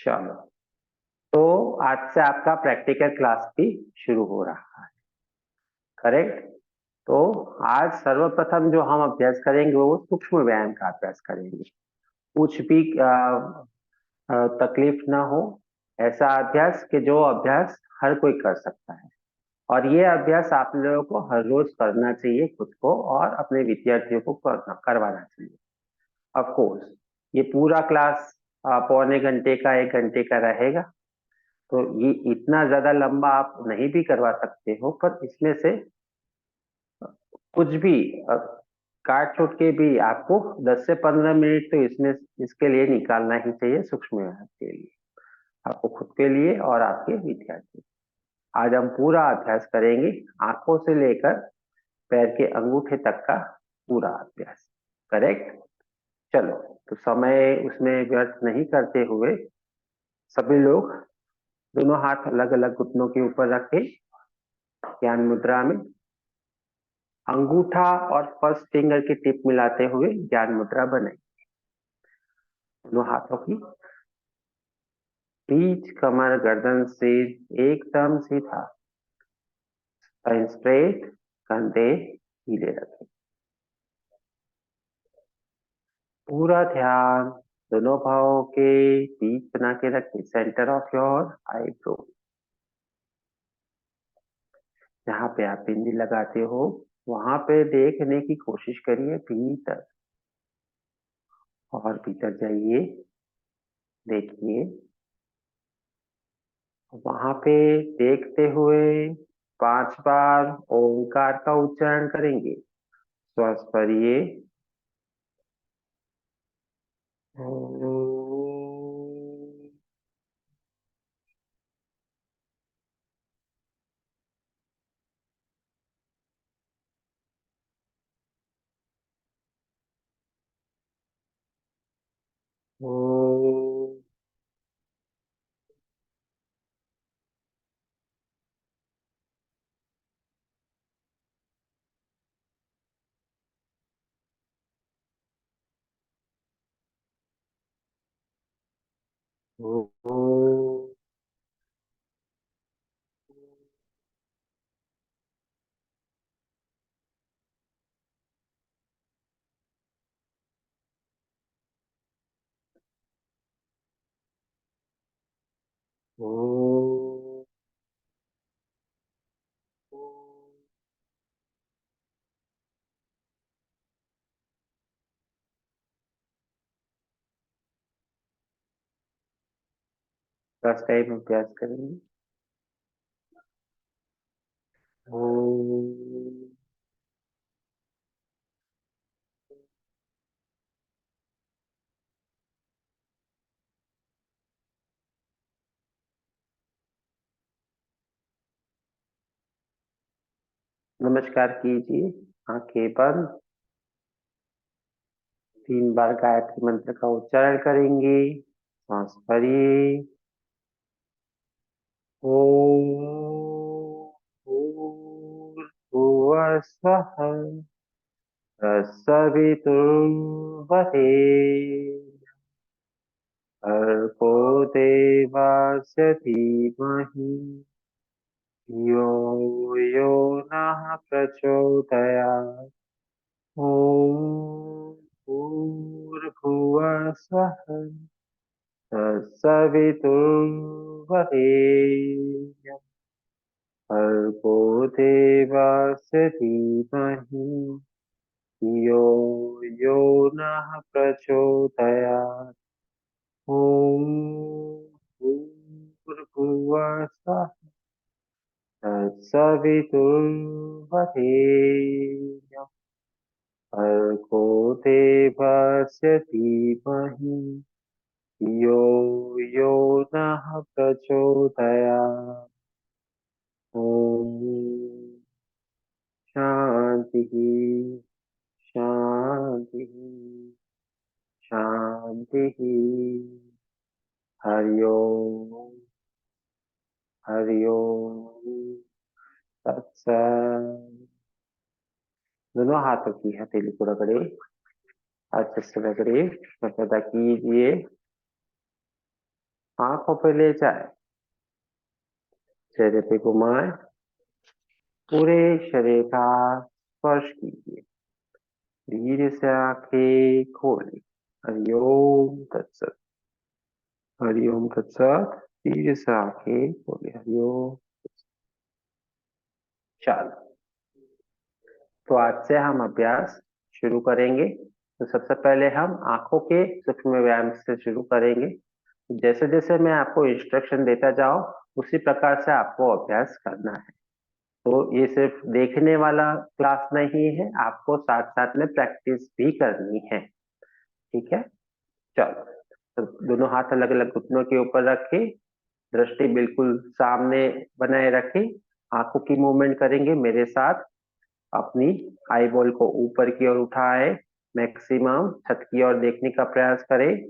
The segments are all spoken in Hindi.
चलो, तो आज से आपका प्रैक्टिकल क्लास भी शुरू हो रहा है। करेक्ट। तो आज सर्वप्रथम जो हम अभ्यास करेंगे वो सूक्ष्म व्यायाम का अभ्यास करेंगे। कुछ भी तकलीफ ना हो, ऐसा अभ्यास कि जो अभ्यास हर कोई कर सकता है। और ये अभ्यास आप लोगों को हर रोज करना चाहिए, खुद को और अपने विद्यार्थियों को करवाना चाहिए। ऑफ कोर्स ये पूरा क्लास पौने घंटे का 1 घंटे का रहेगा, तो ये इतना ज्यादा लंबा आप नहीं भी करवा सकते हो, पर इसमें से कुछ भी अ, काट छूट के भी आपको 10 से 15 मिनट तो इसमें इसके लिए निकालना ही चाहिए, सूक्ष्म व्यायाम के लिए, आपको खुद के लिए और आपके विद्यार्थी। आज हम पूरा अभ्यास करेंगे, आंखों से लेकर पैर के अंगूठे तक का पूरा अभ्यास। करेक्ट। चलो, तो समय उसमें व्यर्थ नहीं करते हुए सभी लोग दोनों हाथ अलग अलग घुटनों के ऊपर रखे ज्ञान मुद्रा में, अंगूठा और फर्स्ट फिंगर की टिप मिलाते हुए ज्ञान मुद्रा बनाई। दोनों हाथों की बीच, कमर, गर्दन से एकदम सीधा, स्पाइन स्ट्रेट, कंधे ढीले रखें। पूरा ध्यान दोनों भावों के बीच बना के रखें, सेंटर ऑफ योर आईब्रो। जहाँ पे आप बिंदी लगाते हो वहां पे देखने की कोशिश करिए भीतर, और भीतर जाइए, देखिए वहां पे देखते हुए 5 बार ओंकार का उच्चारण करेंगे। श्वास भरिए, फर्स्ट टाइम अभ्यास करेंगे। ओम। नमस्कार कीजिए, आंखें बंद। 3 बार गायत्री मंत्र का उच्चारण करेंगे। सांस भरिए, ओम भूर्भुवः स्वः तत्सवितुर्वरेण्यं भर्गो देवस्य धीमहि यो यो नः प्रचोदयात्। ॐ भूर्भुवः स्वः तत्सवितुर्वरेण्यं भर्गो देवस्य धीमहि यो यो नः प्रचोदयात्। ॐ भूर्भुवः स्वः तत्सवितुर्वरेण्यं भर्गो देवस्य धीमहि यो यो नः प्रचोदयात्। ॐ शान्तिः शान्तिः शान्तिः। हरि ओम, हरि ओम तत्सत्। दोनों हाथों की हथेली को रगड़े, अच्छे से रगड़े, सदा कीजिए। आंखों पे ले जाए, चेहरे पे घुमाए, पूरे शरीर का स्पर्श कीजिए। धीरे से आंखें खोलें। हरिओम तत्सत। हरिओम तत्सत। धीरे से आंखें खोले। हरिओम। चलो, तो आज से हम अभ्यास शुरू करेंगे। तो सबसे पहले हम आंखों के सूक्ष्म व्यायाम से शुरू करेंगे। जैसे जैसे मैं आपको इंस्ट्रक्शन देता जाऊं, उसी प्रकार से आपको अभ्यास करना है। तो ये सिर्फ देखने वाला क्लास नहीं है, आपको साथ साथ में प्रैक्टिस भी करनी है। ठीक है, चलो। तो दोनों हाथ अलग अलग घुटनों के ऊपर रखें, दृष्टि बिल्कुल सामने बनाए रखें। आंखों की मूवमेंट करेंगे मेरे साथ। अपनी आई बॉल को ऊपर की ओर उठाए, मैक्सिमम छत की ओर देखने का प्रयास करें।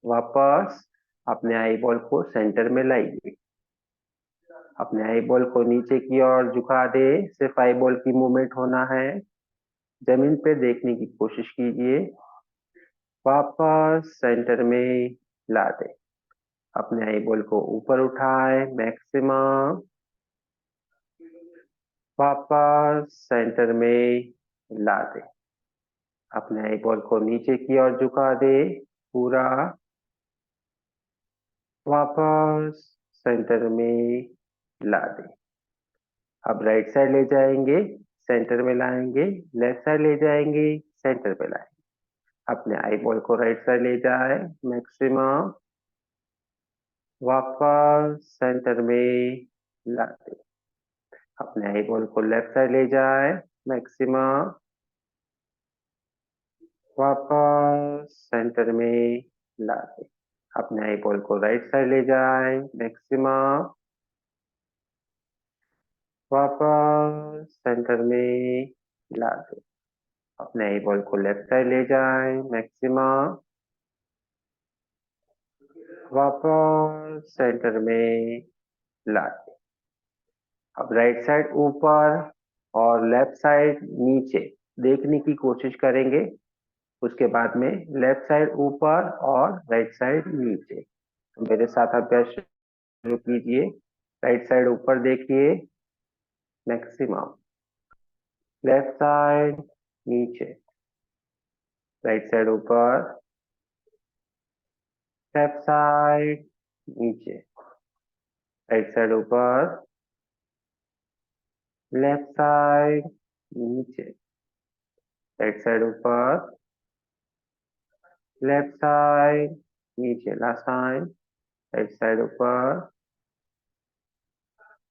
वापस अपने आई बॉल को सेंटर में लाइए। अपने आई बॉल को नीचे की ओर झुका दे, सिर्फ आई बॉल की मूवमेंट होना है। जमीन पे देखने की कोशिश कीजिए। वापस सेंटर में ला दे। अपने आई बॉल को ऊपर उठाए, मैक्सिमम। वापस सेंटर में ला दे। अपने आई बॉल को नीचे की ओर झुका दे, पूरा। वापस सेंटर में ला दे। अब राइट साइड ले जाएंगे, सेंटर में लाएंगे। लेफ्ट साइड ले जाएंगे, सेंटर पे लाएंगे। अपने आई बॉल को राइट साइड ले जाए, मैक्सिमम। वापस सेंटर में ला दे। अपने आई बॉल को लेफ्ट साइड ले जाए, मैक्सिमम। वापस सेंटर में ला दे। अपने आई बॉल को राइट साइड ले जाए, मैक्सिमम। वापस सेंटर में ला दे। अपने आई बॉल को लेफ्ट साइड ले जाए, मैक्सिमम। वापस सेंटर में ला दे। अब राइट साइड ऊपर और लेफ्ट साइड नीचे देखने की कोशिश करेंगे। उसके बाद में लेफ्ट साइड ऊपर और राइट साइड नीचे। तो मेरे साथ अभ्यास शुरू कीजिए। राइट साइड ऊपर देखिए, मैक्सिमम। लेफ्ट साइड नीचे। राइट साइड ऊपर, लेफ्ट साइड नीचे। राइट साइड ऊपर, लेफ्ट साइड नीचे। राइट साइड ऊपर, लेफ्ट साइड नीचे। Last time. राइट साइड ऊपर,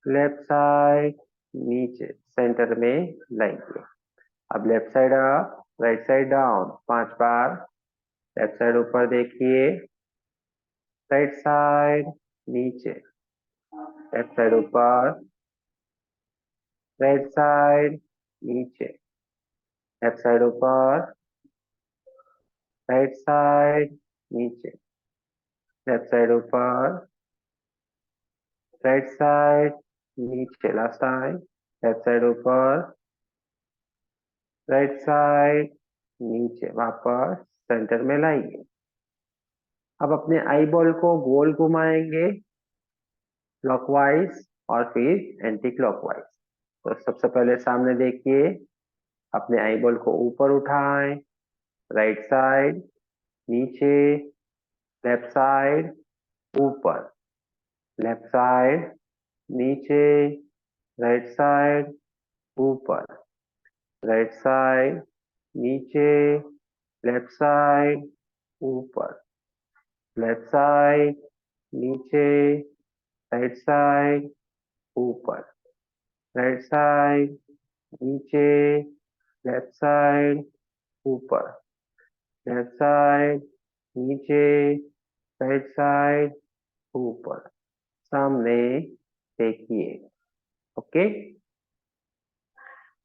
लेफ्ट साइड नीचे। सेंटर में लाएंगे। अब left side up, right side down 5 बार। लेफ्ट साइड ऊपर देखिए, राइट साइड नीचे। लेफ्ट साइड ऊपर, राइट साइड नीचे। लेफ्ट साइड ऊपर, राइट साइड नीचे। लेफ्ट साइड ऊपर, राइट साइड नीचे। Last time. लेफ्ट साइड ऊपर, राइट साइड नीचे। वापस सेंटर में लाएंगे। अब अपने आई बॉल को गोल घुमाएंगे, क्लॉकवाइज और फिर एंटी क्लॉकवाइज। तो सबसे पहले सामने देखिए। अपने आई बॉल को ऊपर उठाएं, राइट साइड नीचे। लेफ्ट साइड ऊपर, लेफ्ट साइड नीचे। राइट साइड ऊपर, राइट साइड नीचे। लेफ्ट साइड ऊपर, लेफ्ट साइड नीचे। राइट साइड ऊपर, राइट साइड नीचे। लेफ्ट साइड ऊपर, लेफ्ट साइड नीचे। राइट साइड ऊपर। सामने देखिए। ओके,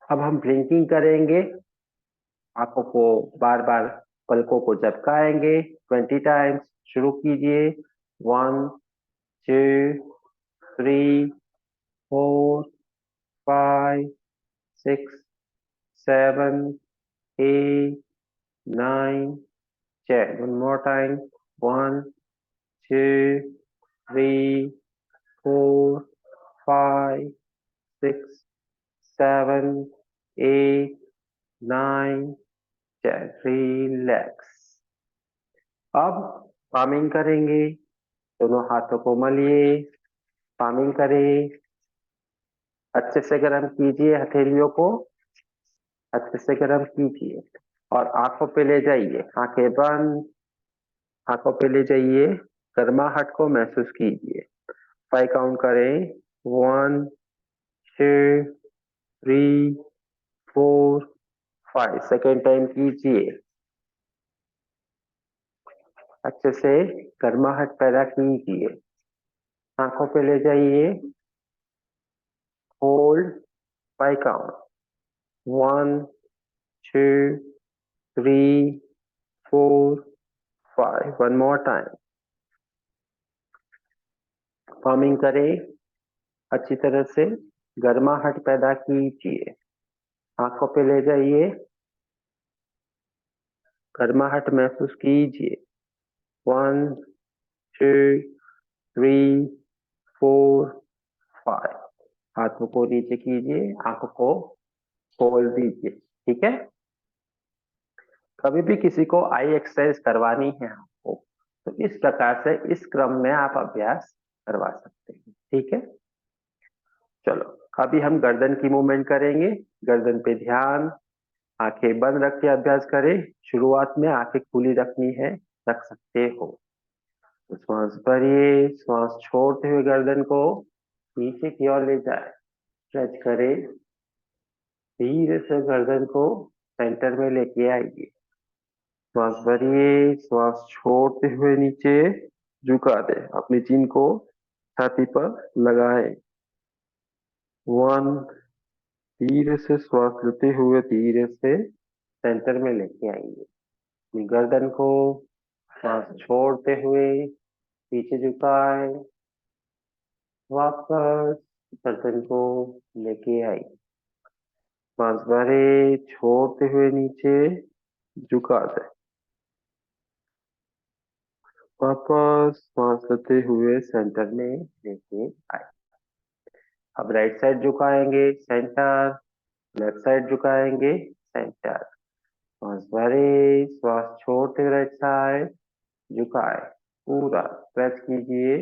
अब हम ब्लिंकिंग करेंगे। आंखों को बार बार, पलकों को झपकाएंगे 20 टाइम्स। शुरू कीजिए। 1, 2, 3, 4, 5, 6, 7, 8, 9, 10। One more time. 1, 2, 3, 4, 5, 6, 7, 8, 9, 10. रिलैक्स। अब पामिंग करेंगे। दोनों हाथों को मलिए, पामिंग करें। अच्छे से गर्म कीजिए हथेलियों को, अच्छे से गर्म कीजिए और आंखों पे ले जाइए। आंखें बंद, आंखों पे ले जाइए। गर्माहट को महसूस कीजिए। 5 काउंट करें। 1, 2, 3, 4, 5। सेकेंड टाइम कीजिए। अच्छे से गर्माहट पैदा कीजिए। आंखों पे ले जाइए। Hold. 5 count. 1, 2, 3, 4, 5। One more time. Forming करें अच्छी तरह से। गर्माहट पैदा कीजिए। आंखों पे ले जाइए। गर्माहट महसूस कीजिए। 1, 2, 3, 4, 5। हाथों को नीचे कीजिए, आंखों को खोल दीजिए। ठीक है। कभी भी किसी को आई एक्सरसाइज करवानी है आपको, तो इस प्रकार से इस क्रम में आप अभ्यास करवा सकते हैं। ठीक है। चलो, अभी हम गर्दन की मूवमेंट करेंगे। गर्दन पे ध्यान। आंखें बंद रख के अभ्यास करें। शुरुआत में आंखें खुली रखनी है, रख सकते हो। तो श्वास भरिए, श्वास छोड़ते हुए गर्दन को नीचे की ओर ले जाए। स्ट्रेच करें। धीरे से गर्दन को सेंटर में लेके आइए। श्वास भरिए, श्वास छोड़ते हुए नीचे झुका दे। अपनी चिन को छाती पर लगाए। 1। धीरे से श्वास लेते हुए धीरे से सेंटर में लेके आएंगे। अपनी गर्दन को श्वास छोड़ते हुए पीछे झुकाए। वापस गर्दन को लेके आई। श्वास भरे, छोड़ते हुए नीचे झुका दे। वापस श्वास लेते हुए सेंटर में लेके आए। अब राइट साइड झुकाएंगे, सेंटर। लेफ्ट साइड झुकाएंगे, सेंटर। श्वास भरे, श्वास छोड़ते हुए राइट साइड झुकाए। पूरा स्ट्रेच कीजिए।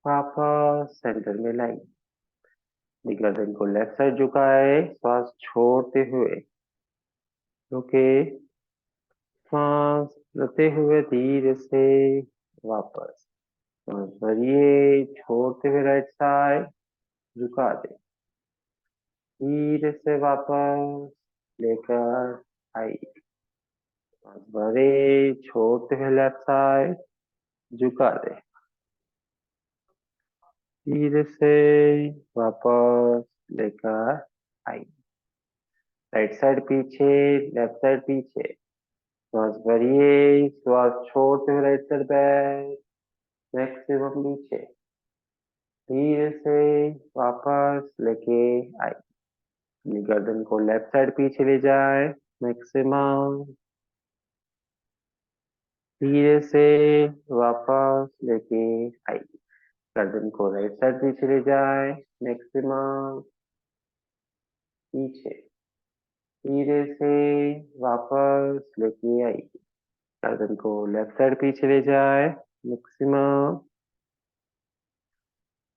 वापस सेंटर में लाइए। गर्दन को लेफ्ट साइड झुकाए, श्वास छोड़ते हुए रुके। सांस लेते हुए धीरे से वापस। सांस भरिए, छोड़ते हुए राइट साइड झुका दे। धीरे से वापस लेकर आइए। सांस भरे, छोड़ते हुए लेफ्ट साइड झुका दे। धीरे से वापस लेकर आइए। राइट साइड पीछे, लेफ्ट साइड पीछे। श्वास भरिए, श्वास छोड़ते हुए राइट साइड बैक। मैक्सिमम नीचे। धीरे से वापस लेके आइए। अपनी गर्दन को लेफ्ट साइड पीछे ले जाए। मैक्सिमम। धीरे से वापस लेके आइए। गर्दन को राइट साइड पीछे ले जाए। मैक्सिमम। पीछे। धीरे से वापस लेके आइए। गर्दन को लेफ्ट साइड पीछे ले जाए। मैक्सिमम।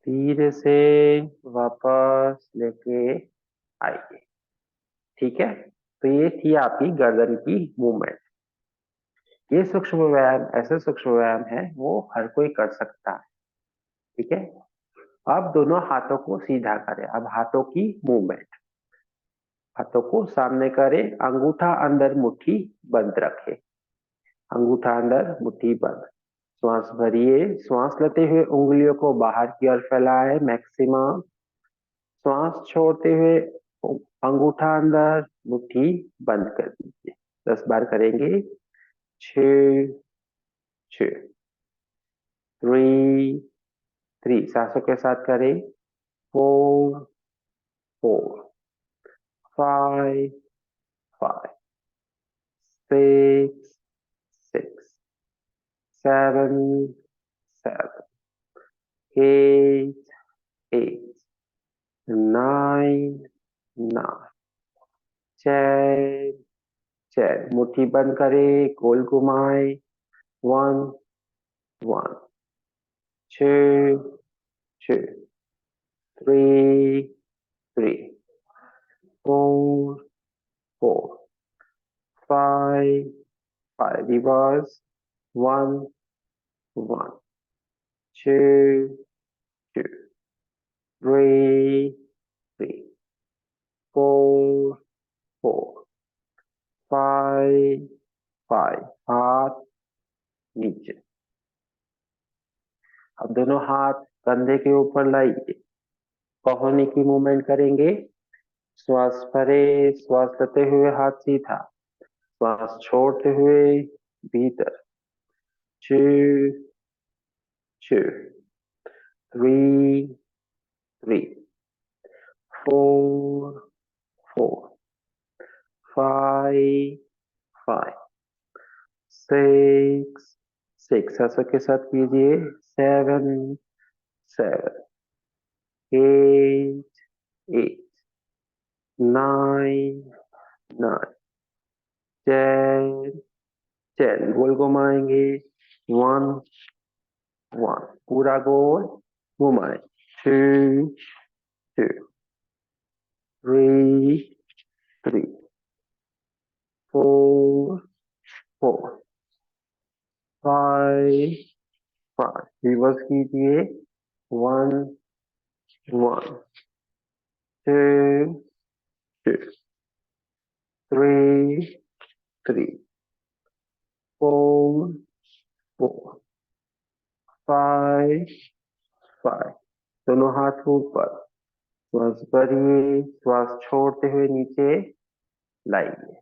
धीरे से वापस लेके आइए। ठीक है। तो ये थी आपकी गर्दन की मूवमेंट। ये सूक्ष्म व्यायाम ऐसे सूक्ष्म व्यायाम है वो हर कोई कर सकता है। ठीक है। अब दोनों हाथों को सीधा करें। अब हाथों की मूवमेंट। हाथों को सामने करें, अंगूठा अंदर, मुट्ठी बंद रखें। अंगूठा अंदर, मुट्ठी बंद। श्वास भरिए, श्वास लेते हुए उंगलियों को बाहर की ओर फैलाए। मैक्सिमम। श्वास छोड़ते हुए अंगूठा अंदर, मुट्ठी बंद कर दीजिए। 10 बार करेंगे। 6, 6, 3, 3। सांसों के साथ करें। 4, 4, 5, 5, 6, 6, 7, 8, 8, 9, 9, 10, 10, मुट्ठी बंद करे, गोल घुमाए, 1, 1, 2, 2, 3, 3, 4, 4, 5, 5, reverse, 1, 1, 2, 2, 3, 3, 4, 4, 5, 5, हाथ नीचे। अब दोनों हाथ कंधे के ऊपर लाइए, कोहनी की मूवमेंट करेंगे, श्वास भरे, श्वास लेते हुए हाथ सीधा, श्वास छोड़ते हुए भीतर, 2, 2, 3, 3, 4, 4, 5, 5, 6, 6, ऐसा के साथ कीजिए, 7, 7, 8, 8, 9, 9, 10, 10, गोल घुमाएंगे, 1, 1, पूरा गोल घुमाए, 2, 2, 3, 3, 4, 4, 5, 5, रिवर्स कीजिए, 1, 1, 2, 2, 3, 3, 4, 4, 5, 5, दोनों हाथ ऊपर, श्वास भरिए, श्वास छोड़ते हुए नीचे लाइए।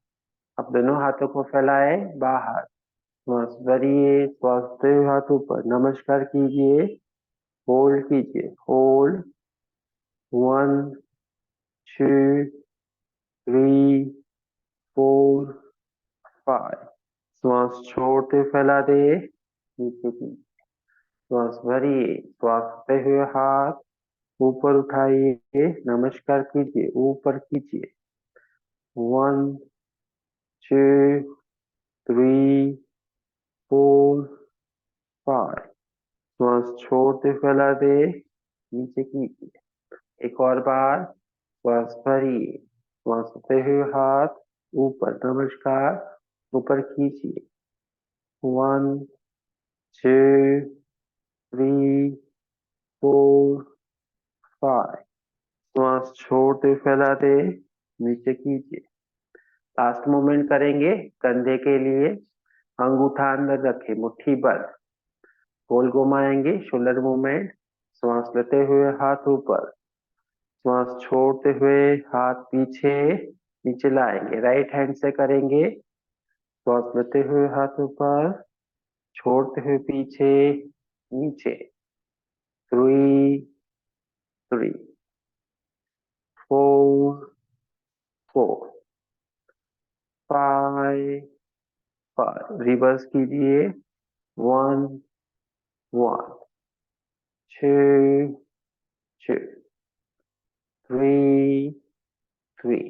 अब दोनों हाथों को फैलाए बाहर, श्वास भरिए, श्वास देते हुए हाथ ऊपर, नमस्कार कीजिए, होल्ड कीजिए, होल्ड, 1, 2, 3, 4, 5, श्वास छोड़ते फैला दे नीचे की, श्वास भरिए, श्वास देते हुए हाथ ऊपर उठाइए, नमस्कार कीजिए, ऊपर कीजिए, 1, 2, 3, 4, 5, श्वास छोड़ते फैला दे नीचे कीजिए, एक और बार, श्वास भरिए, श्वास लेते हुए हाथ ऊपर, नमस्कार, ऊपर खींचिए, 1, 2, 3, 4, 5, श्वास छोड़ते फैला दे नीचे कीजिए। लास्ट मूवमेंट करेंगे कंधे के लिए, अंगूठा अंदर रखे, मुट्ठी बंद, गोल घुमाएंगे, शोल्डर मूवमेंट, श्वास लेते हुए हाथ ऊपर, श्वास छोड़ते हुए हाथ पीछे नीचे लाएंगे, राइट हैंड से करेंगे, श्वास लेते हुए हाथ ऊपर, छोड़ते हुए पीछे नीचे, 3, 3, 4, 4, 5, 5, रिवर्स कीजिए, 1, 1, 2, 2, 3, 3,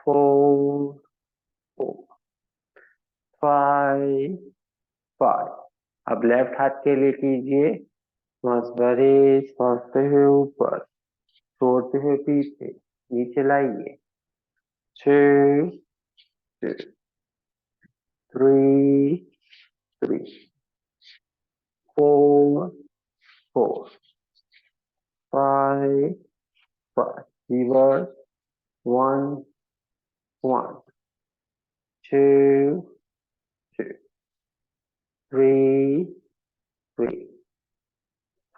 4, 4, 5, 5, अब लेफ्ट हाथ के लिए कीजिए, श्वास भरे, श्वास लेते हुए ऊपर, छोड़ते हुए पीछे नीचे लाइए, 2, 2, 3, 3, 4, 4, 5, 5, reverse, 1, 1, 2, 2, 3, 3,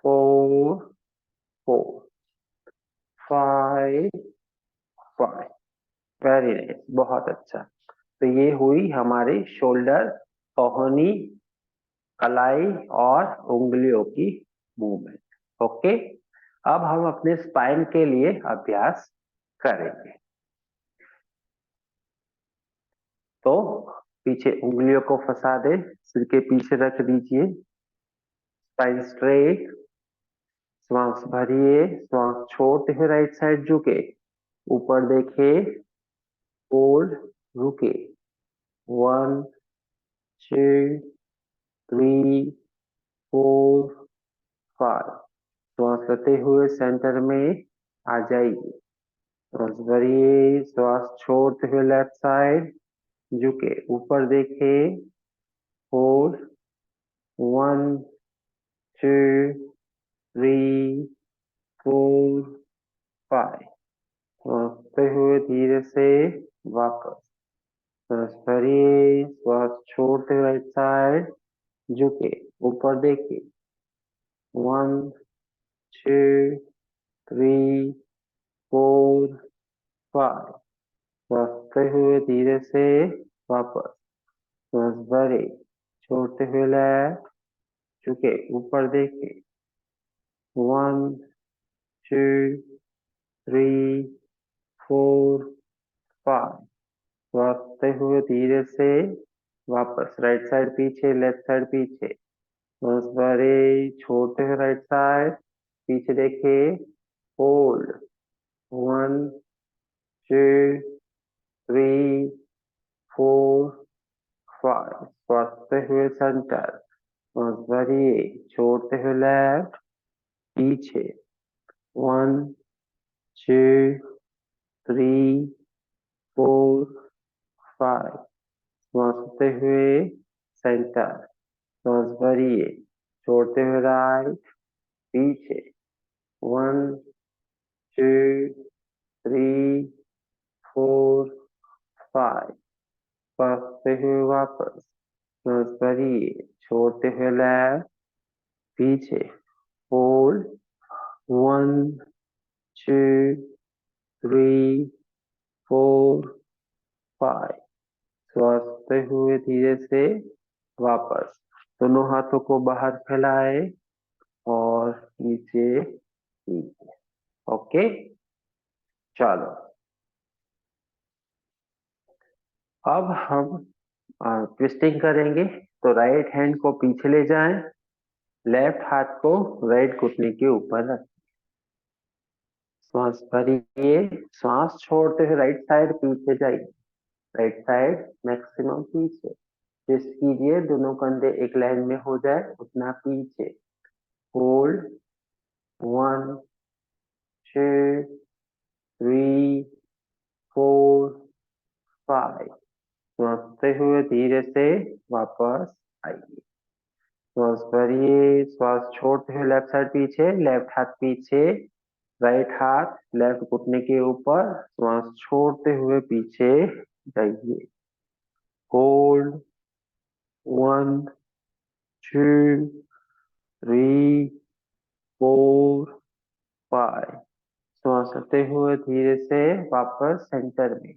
4, 4, 5, 5, वेरी नाइस, बहुत अच्छा। तो ये हुई हमारी शोल्डर, कोहनी, कलाई और उंगलियों की मूवमेंट। ओके, अब हम अपने स्पाइन के लिए अभ्यास करेंगे। तो पीछे उंगलियों को फंसा दे, सिर के पीछे रख दीजिए, स्पाइन स्ट्रेट, श्वास भरिए, श्वास छोड़ते हुए राइट साइड झुके, ऊपर देखे, होल्ड, रुके। 1, 2, 3, 4, 5। श्वास लेते हुए सेंटर में आ जाइए। श्वास भरिए, श्वास छोड़ते हुए लेफ्ट साइड झुके, ऊपर देखे, होल्ड। 1, 2, 3, 4, 5। श्वासते हुए धीरे से वापस। श्वास भरिए, श्वास छोड़ते हुए राइट साइड झुके, ऊपर देखिए। 1, 2, 3, 4, 5। श्वासते हुए धीरे से वापस। श्वास भरे, छोड़ते हुए लेफ्ट झुके, ऊपर देखिए। 1, 2, 3, 4, 5। श्वासते हुए धीरे से वापस। राइट साइड पीछे, लेफ्ट साइड पीछे। श्वास भरे, छोड़ते हुए राइट साइड पीछे देखे, होल्ड। 1, 2, 3, 4, 5। श्वासते हुए सेंटर। श्वास भरिए, छोड़ते हुए लेफ्ट पीछे। 1, 2, 3, 4, 5। श्वासते हुए सेंटर। श्वास भरिए, छोड़ते हुए राइट पीछे। 1, 2, 3, 4, 5। श्वासते हुए वापस। श्वास भरिए, छोड़ते हुए लेफ्ट पीछे, होल्ड। 1, 2, 3, 4, 5। श्वासते हुए धीरे से वापस। दोनों हाथों को बाहर फैलाए और नीचे नीचे। ओके, चलो अब हम ट्विस्टिंग करेंगे। तो राइट हैंड को पीछे ले जाएं, लेफ्ट हाथ को राइट घुटने के ऊपर रखें। श्वास भरिए, श्वास छोड़ते हुए राइट साइड पीछे जाइए। राइट साइड मैक्सिमम पीछे। ट्विस्ट कीजिए, दोनों कंधे एक लाइन में हो जाए उतना पीछे। होल्ड। 1, 2, 3, 4, 5। श्वासते हुए धीरे से वापस आइए। श्वास भरिए, श्वास छोड़ते हुए लेफ्ट साइड पीछे, लेफ्ट हाथ पीछे, राइट हाथ लेफ्ट घुटने के ऊपर। श्वास छोड़ते हुए पीछे जाइए। होल्ड। 1, 2, 3, 4, 5। श्वास लेते हुए धीरे से वापस सेंटर में।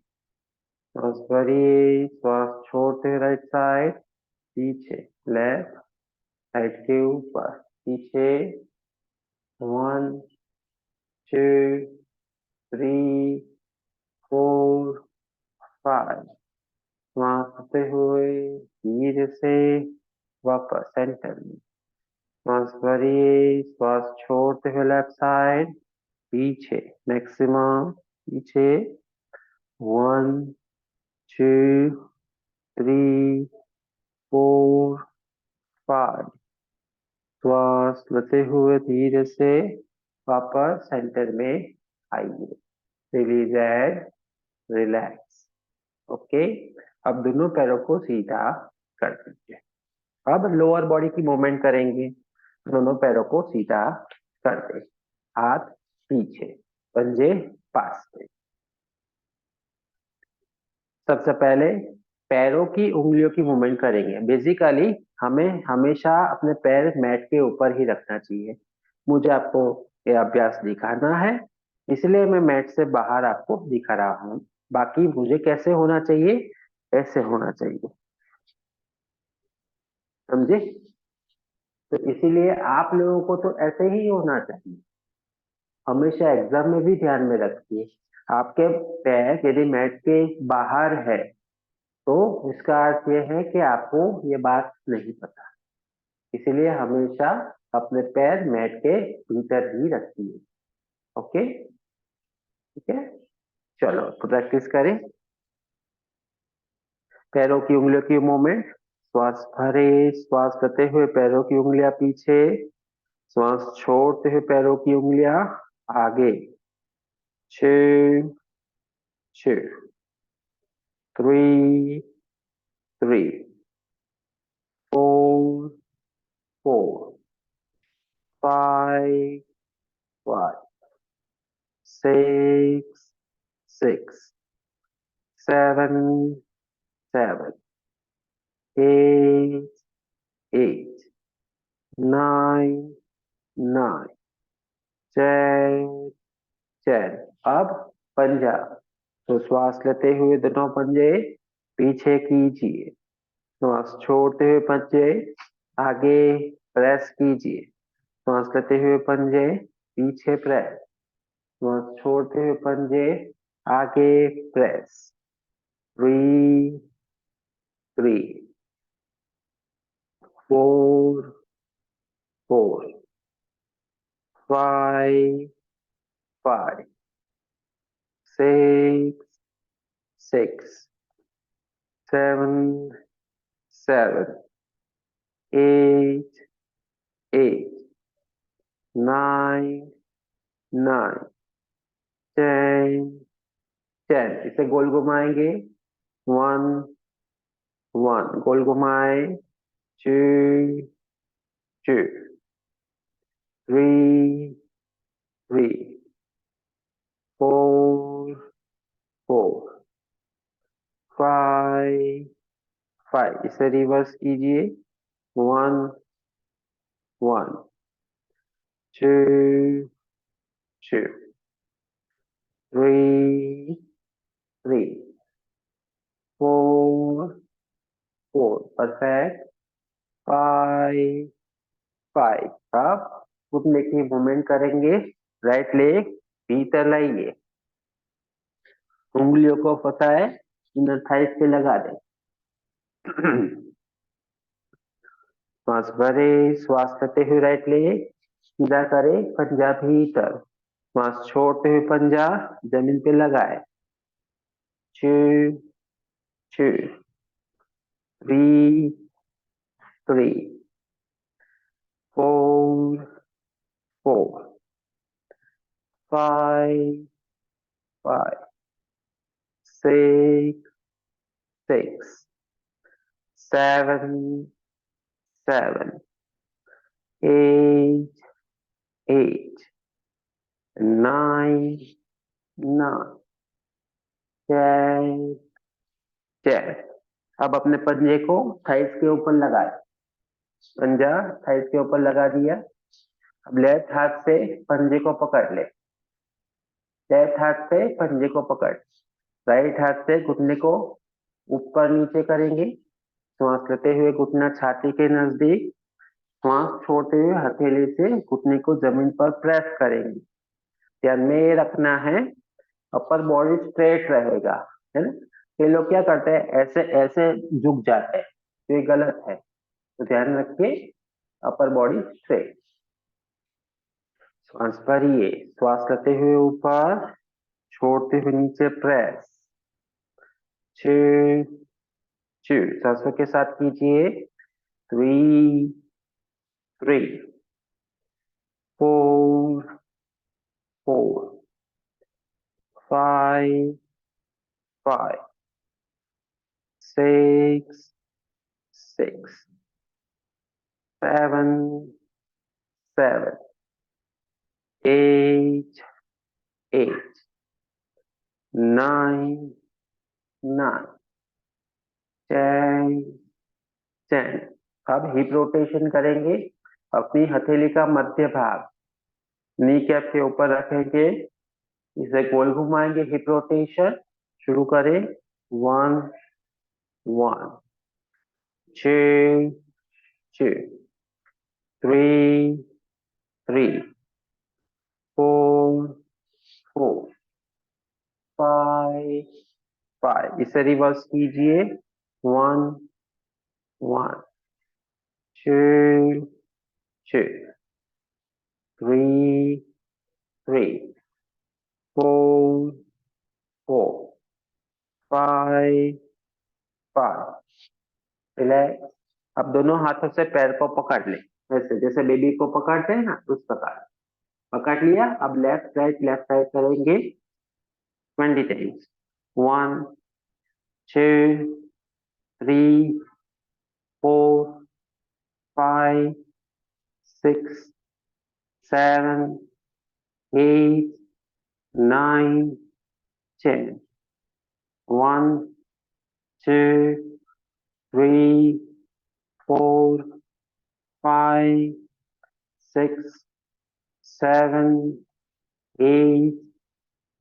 श्वास भरिए, श्वास छोड़ते हुए राइट साइड पीछे, लेफ्ट साइड के ऊपर पीछे। 1, 2, 3, 4, 5। श्वास लेते हुए धीरे से वापस सेंटर में। श्वास भरिए, श्वास छोड़ते हुए लेफ्ट साइड पीछे, मैक्सिमम पीछे। 1, 2, 3, 4, 5। श्वास लेते हुए धीरे से वापस सेंटर में आइए। Release and relax. ओके, अब दोनों पैरों को सीधा कर दीजिए। अब लोअर बॉडी की मूवमेंट करेंगे। दोनों पैरों को सीधा कर दे, हाथ पीछे, पंजे पास में। सबसे पहले पैरों की उंगलियों की मूवमेंट करेंगे। बेसिकली हमें हमेशा अपने पैर मैट के ऊपर ही रखना चाहिए। मुझे आपको ये अभ्यास दिखाना है, इसलिए मैं मैट से बाहर आपको दिखा रहा हूँ। बाकी मुझे कैसे होना चाहिए, ऐसे होना चाहिए, समझे? तो इसीलिए आप लोगों को तो ऐसे ही होना चाहिए। हमेशा एग्जाम में भी ध्यान में रखिए, आपके पैर यदि मैट के बाहर है तो इसका अर्थ यह है कि आपको ये बात नहीं पता। इसीलिए हमेशा अपने पैर मैट के भीतर ही रखिए। ओके, ठीक है, चलो तो प्रैक्टिस करें। पैरों की उंगलियों की मूवमेंट, श्वास भरे, श्वास लेते हुए पैरों की उंगलियां पीछे, श्वास छोड़ते हुए पैरों की उंगलियां आगे। 2, 2, 3, 3, 4, 4, 5, 5, 6, 6, 7, 7, 8, 8, 9, 9, 10, 10। अब पंजा, तो श्वास लेते हुए दोनों पंजे पीछे कीजिए, श्वास छोड़ते हुए पंजे आगे प्रेस कीजिए, श्वास लेते हुए पंजे पीछे प्रेस, श्वास छोड़ते हुए पंजे आगे प्रेस। 3, 3, 4, 4, 5, 5, 6, 6, 7, 7, 8, 8, 9, 9, 10, 10। इसे गोल घुमाएंगे, 1, 1, गोल घुमाए, 2, 2, 3, 3, 4, 4, 5, 5। इसे रिवर्स कीजिए, 1, 1, 2, 2, 3, 3, 4, 4, परफेक्ट, 5, 5। अब घुटने की मूवमेंट करेंगे, राइट लेग भीतर लाइए, उंगलियों को फंसाए, इनर थाइस पे लगा दें। श्वास भरे, श्वास लेते हुए राइट लेग सीधा करे, पंजा भीतर, श्वास छोड़ते हुए पंजा जमीन पे लगाए। 2, 2, 3, 3, 4, 4, 5, 5, 6, 6, 7, 7, 8, 8, 9, 9, 10, 10। अब अपने पंजे को थाइस के ऊपर लगाए, पंजा थाइस के ऊपर लगा दिया। अब लेफ्ट हाथ से पंजे को पकड़ ले, लेफ्ट हाथ से पंजे को पकड़, राइट हाथ से घुटने को ऊपर नीचे करेंगे, श्वास लेते हुए घुटना छाती के नजदीक, श्वास छोड़ते हुए हथेली से घुटने को जमीन पर प्रेस करेंगे। ध्यान में ये रखना है, अपर बॉडी स्ट्रेट रहेगा, है ना। ये लोग क्या करते हैं, ऐसे ऐसे झुक जाते हैं, तो ये गलत है, तो ध्यान रखिए, अपर बॉडी स्ट्रेट। श्वास भरिए, श्वास लेते हुए ऊपर, छोड़ते हुए नीचे प्रेस। 2, 2, सांसों के साथ कीजिए। 3, 3, 4, 4, 5, 5, 6, 6, 7, 7, 8, 8, 9, 9, 10, 10। अब हिप रोटेशन करेंगे, अपनी हथेली का मध्य भाग नी कैप के ऊपर रखेंगे, इसे गोल घुमाएंगे, हिप रोटेशन शुरू करें। 1, 1, 2, 2, 3, 3, 4, 4, 5, 5। इसे रिवर्स कीजिए। 1, 1, 2, 2, 3, 3, 4, 4, 5, 5. रिलैक्स। अब दोनों हाथों से पैर को पकड़ ले, ऐसे जैसे बेबी को पकड़ते हैं ना, उस प्रकार पकड़ लिया। अब लेफ्ट राइट करेंगे 20 टाइम्स। 1, 2, 3, 4, 5, 6, 7, 8, 9, 10. 1, 2, 3, 4, 5, 6, 7, 8,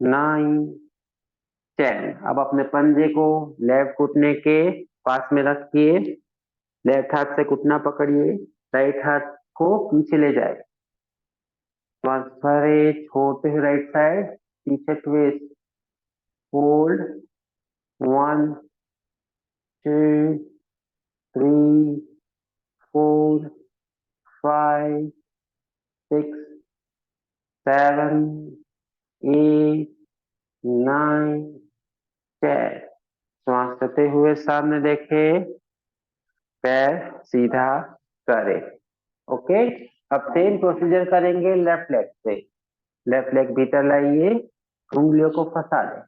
9, 10। अब अपने पंजे को लेफ्ट घुटने के पास में रखिए, लेफ्ट हाथ से घुटना पकड़िए, राइट हाथ को पीछे ले जाए, ट्रांसफर छोड़ते हुए राइट साइड, पीछे ट्विस्ट, होल्ड, 1, 2, 3, 4, 5, 6, 7, 8, 9, 10। श्वास करते हुए सामने देखे, पैर सीधा करे। ओके, अब सेम प्रोसीजर करेंगे लेफ्ट लेग से। लेफ्ट लेग भीतर लाइए, उंगलियों को फंसा लें,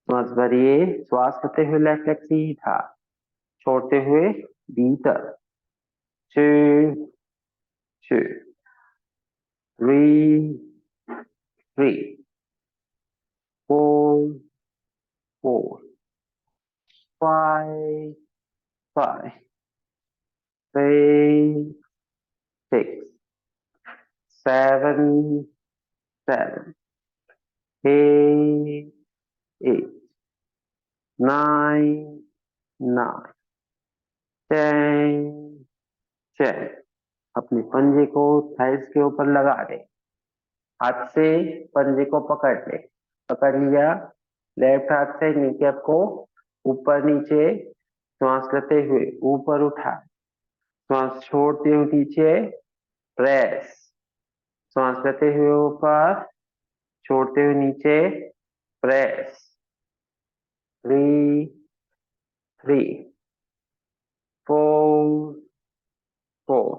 श्वास भरिए, श्वास करते हुए लेफ्ट लेग सीधा, छोड़ते हुए भीतर। 2, 2, 3, 3, 4, 4, 5, 5, 6, 6, 7, 7, 8, 8, 9, 9, 10, 10। अपने पंजे को थाइस के ऊपर लगा दे, हाथ से पंजे को पकड़ ले, पकड़ लिया, लेफ्ट हाथ से नी कैप को ऊपर नीचे, श्वास लेते हुए ऊपर उठा, श्वास छोड़ते हुए नीचे, प्रेस, श्वास लेते हुए ऊपर, छोड़ते हुए नीचे, प्रेस। 3, 3, 4, 4,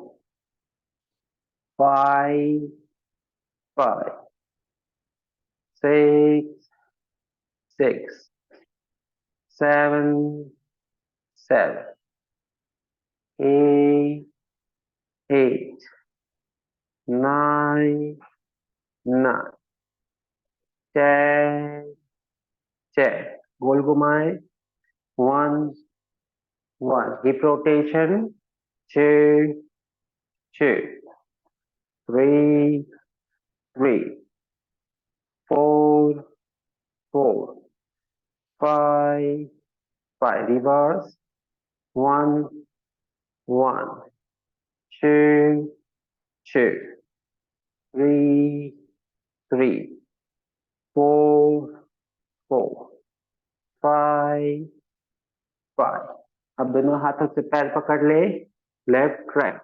5, 5, 6, 6, 7, 7, 8, 8, 9, 9, 10, 10। गोल घुमाए, 1, 1, hip rotation, 2, 2, 3, 3, 4, 4, 5, 5, reverse, 1, 1, 2, 2, 3, 3, 4, 4, 5, 5। अब दोनों हाथों से पैर पकड़ ले, लेफ्ट राइट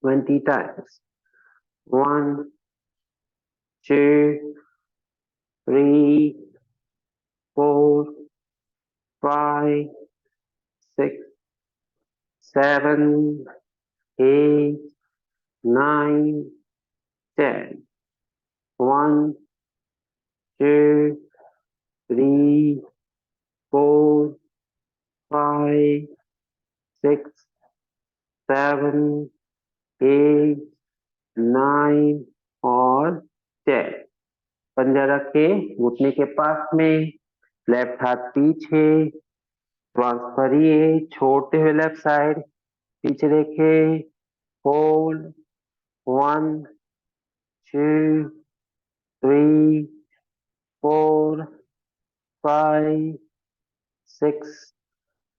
20 times। 1, 2, 3, 4, 5, 6, 7, 8, 9, 10। 1, 2, 3, 4, 5, 6, 7, 8, 9 और 10। पंजा रखे घुटने के पास में, लेफ्ट हाथ पीछे, ट्रांसफर छोड़ते हुए लेफ्ट साइड, पीछे देखे, होल्ड, 1, 2, 3, 4, 5, 6,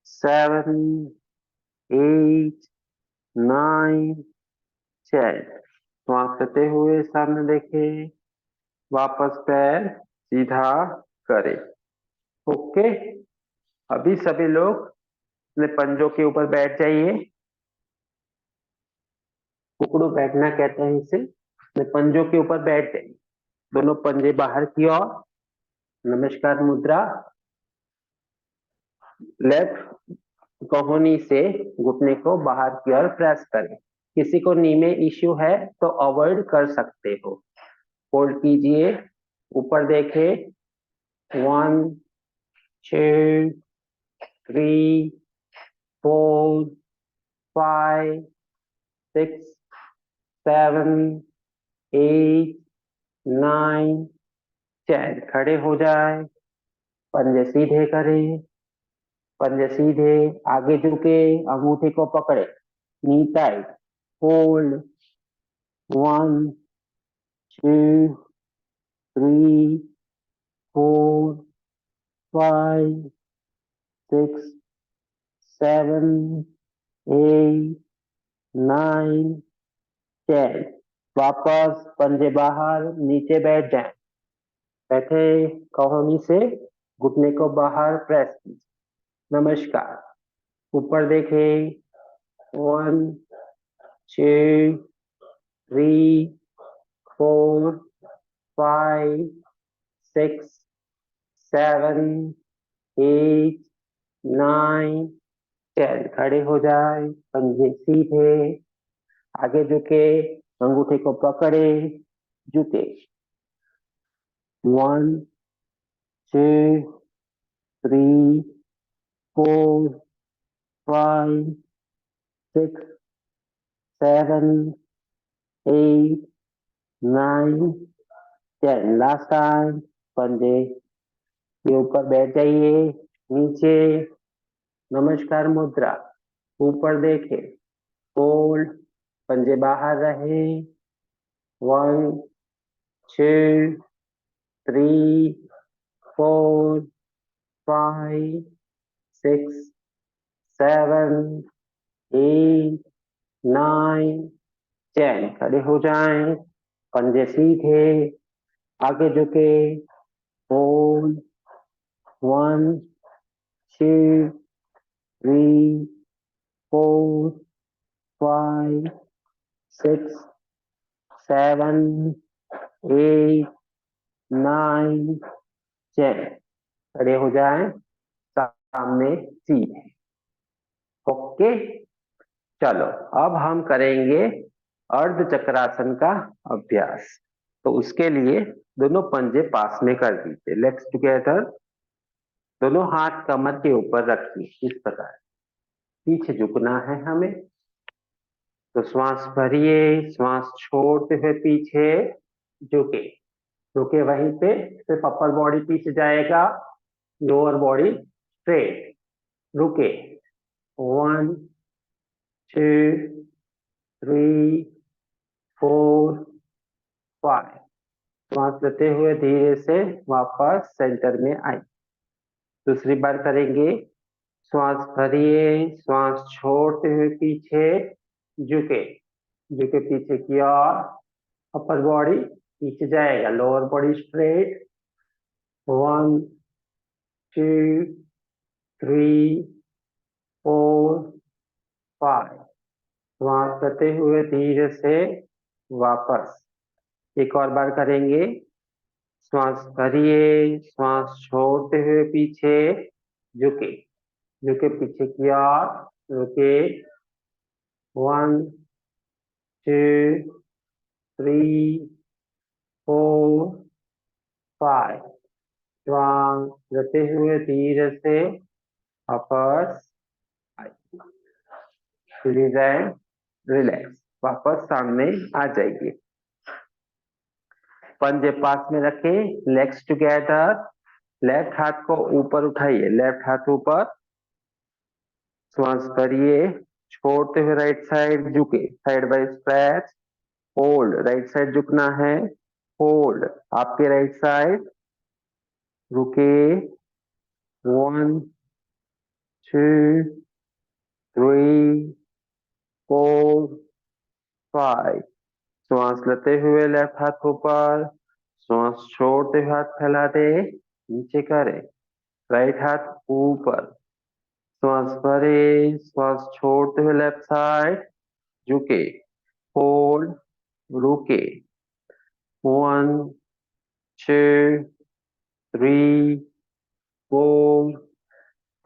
7, 8, 9, 10। श्वास करते हुए सामने देखे, वापस पैर सीधा करे। ओके, अभी सभी लोग अपने पंजों के ऊपर बैठ जाइए। कुकड़ू बैठना कहते हैं इसे। अपने पंजों के ऊपर बैठ जाइए, दोनों पंजे बाहर की ओर, नमस्कार मुद्रा। लेफ्ट कोहनी से घुटने को बाहर की ओर प्रेस करें। किसी को नी में इश्यू है तो अवॉइड कर सकते हो। होल्ड कीजिए, ऊपर देखे। 1 2 3 4 5 6 7 8 9 10। खड़े हो जाए, पंजे सीधे करें, पंजे सीधे, आगे झुके, अंगूठे को पकड़े, नी टाइट, होल्ड। 1 2 3 4 5 6 7 8 9 10। वापस पंजे बाहर, नीचे बैठ जाए। बैठे, कोहनी से घुटने को बाहर प्रेस कीजिए। नमस्कार, ऊपर देखे। 1 2 3 4 5 6 7 8 9 10। खड़े हो जाए, पंजे सीधे, आगे झुके, अंगूठे को पकड़े, झुके। 1 2 3 4 5 6 7 8 9 10। लास्ट टाइम, पंजे के ऊपर बैठ जाइए, नीचे, नमस्कार मुद्रा, ऊपर देखे, होल्ड, पंजे बाहर रहे। 1 2 3 4 5 6 7 8 9 10। खड़े हो जाएं, पंजे सीधे, आगे झुके, होल्ड। 1 2 3 4 5 6 7 8 9 10। खड़े हो जाएं, सामने सीधे। ओके, चलो अब हम करेंगे अर्ध चक्रासन का अभ्यास। तो उसके लिए दोनों पंजे पास में कर दीजिए, लेग्स टुगेदर। दोनों हाथ कमर के ऊपर रखिए, इस प्रकार। पीछे झुकना है हमें। तो श्वास भरिए, श्वास छोड़ते हुए पीछे झुके। झुके वहीं पे, सिर्फ अपर बॉडी पीछे जाएगा, लोअर बॉडी स्ट्रेट। रुके। 1 2 3 4 5। श्वास लेते हुए धीरे से वापस सेंटर में आए। दूसरी बार करेंगे। श्वास भरिए, श्वास छोड़ते हुए पीछे झुके। झुके पीछे की ओर, अपर बॉडी पीछे जाएगा, लोअर बॉडी स्ट्रेट। 1 2 3 4 5। श्वास लेते हुए धीरे से वापस। एक और बार करेंगे। श्वास भरिए, श्वास छोड़ते हुए पीछे झुके। झुके पीछे की ओर, रुके। 1 2 3 4 5। श्वास लेते हुए धीरे से वापस आए। रिलैक्स, वापस सामने आ जाइए। पंजे पास में रखें, लेग्स टुगेदर। लेफ्ट हाथ को ऊपर उठाइए, लेफ्ट हाथ ऊपर। श्वास भरिए, छोड़ते हुए राइट साइड झुके, side by stretch. Hold, right side झुकना है, होल्ड। आपके राइट साइड, रुके। 1 2 3 4 5। श्वास लेते हुए लेफ्ट हाथ ऊपर, श्वास छोड़ते हुए हाथ फैला दे, नीचे करे, राइट हाथ ऊपर। श्वास भरे, श्वास छोड़ते हुए लेफ्ट साइड, झुके, होल्ड, रुके, 1, 2, 3, 4,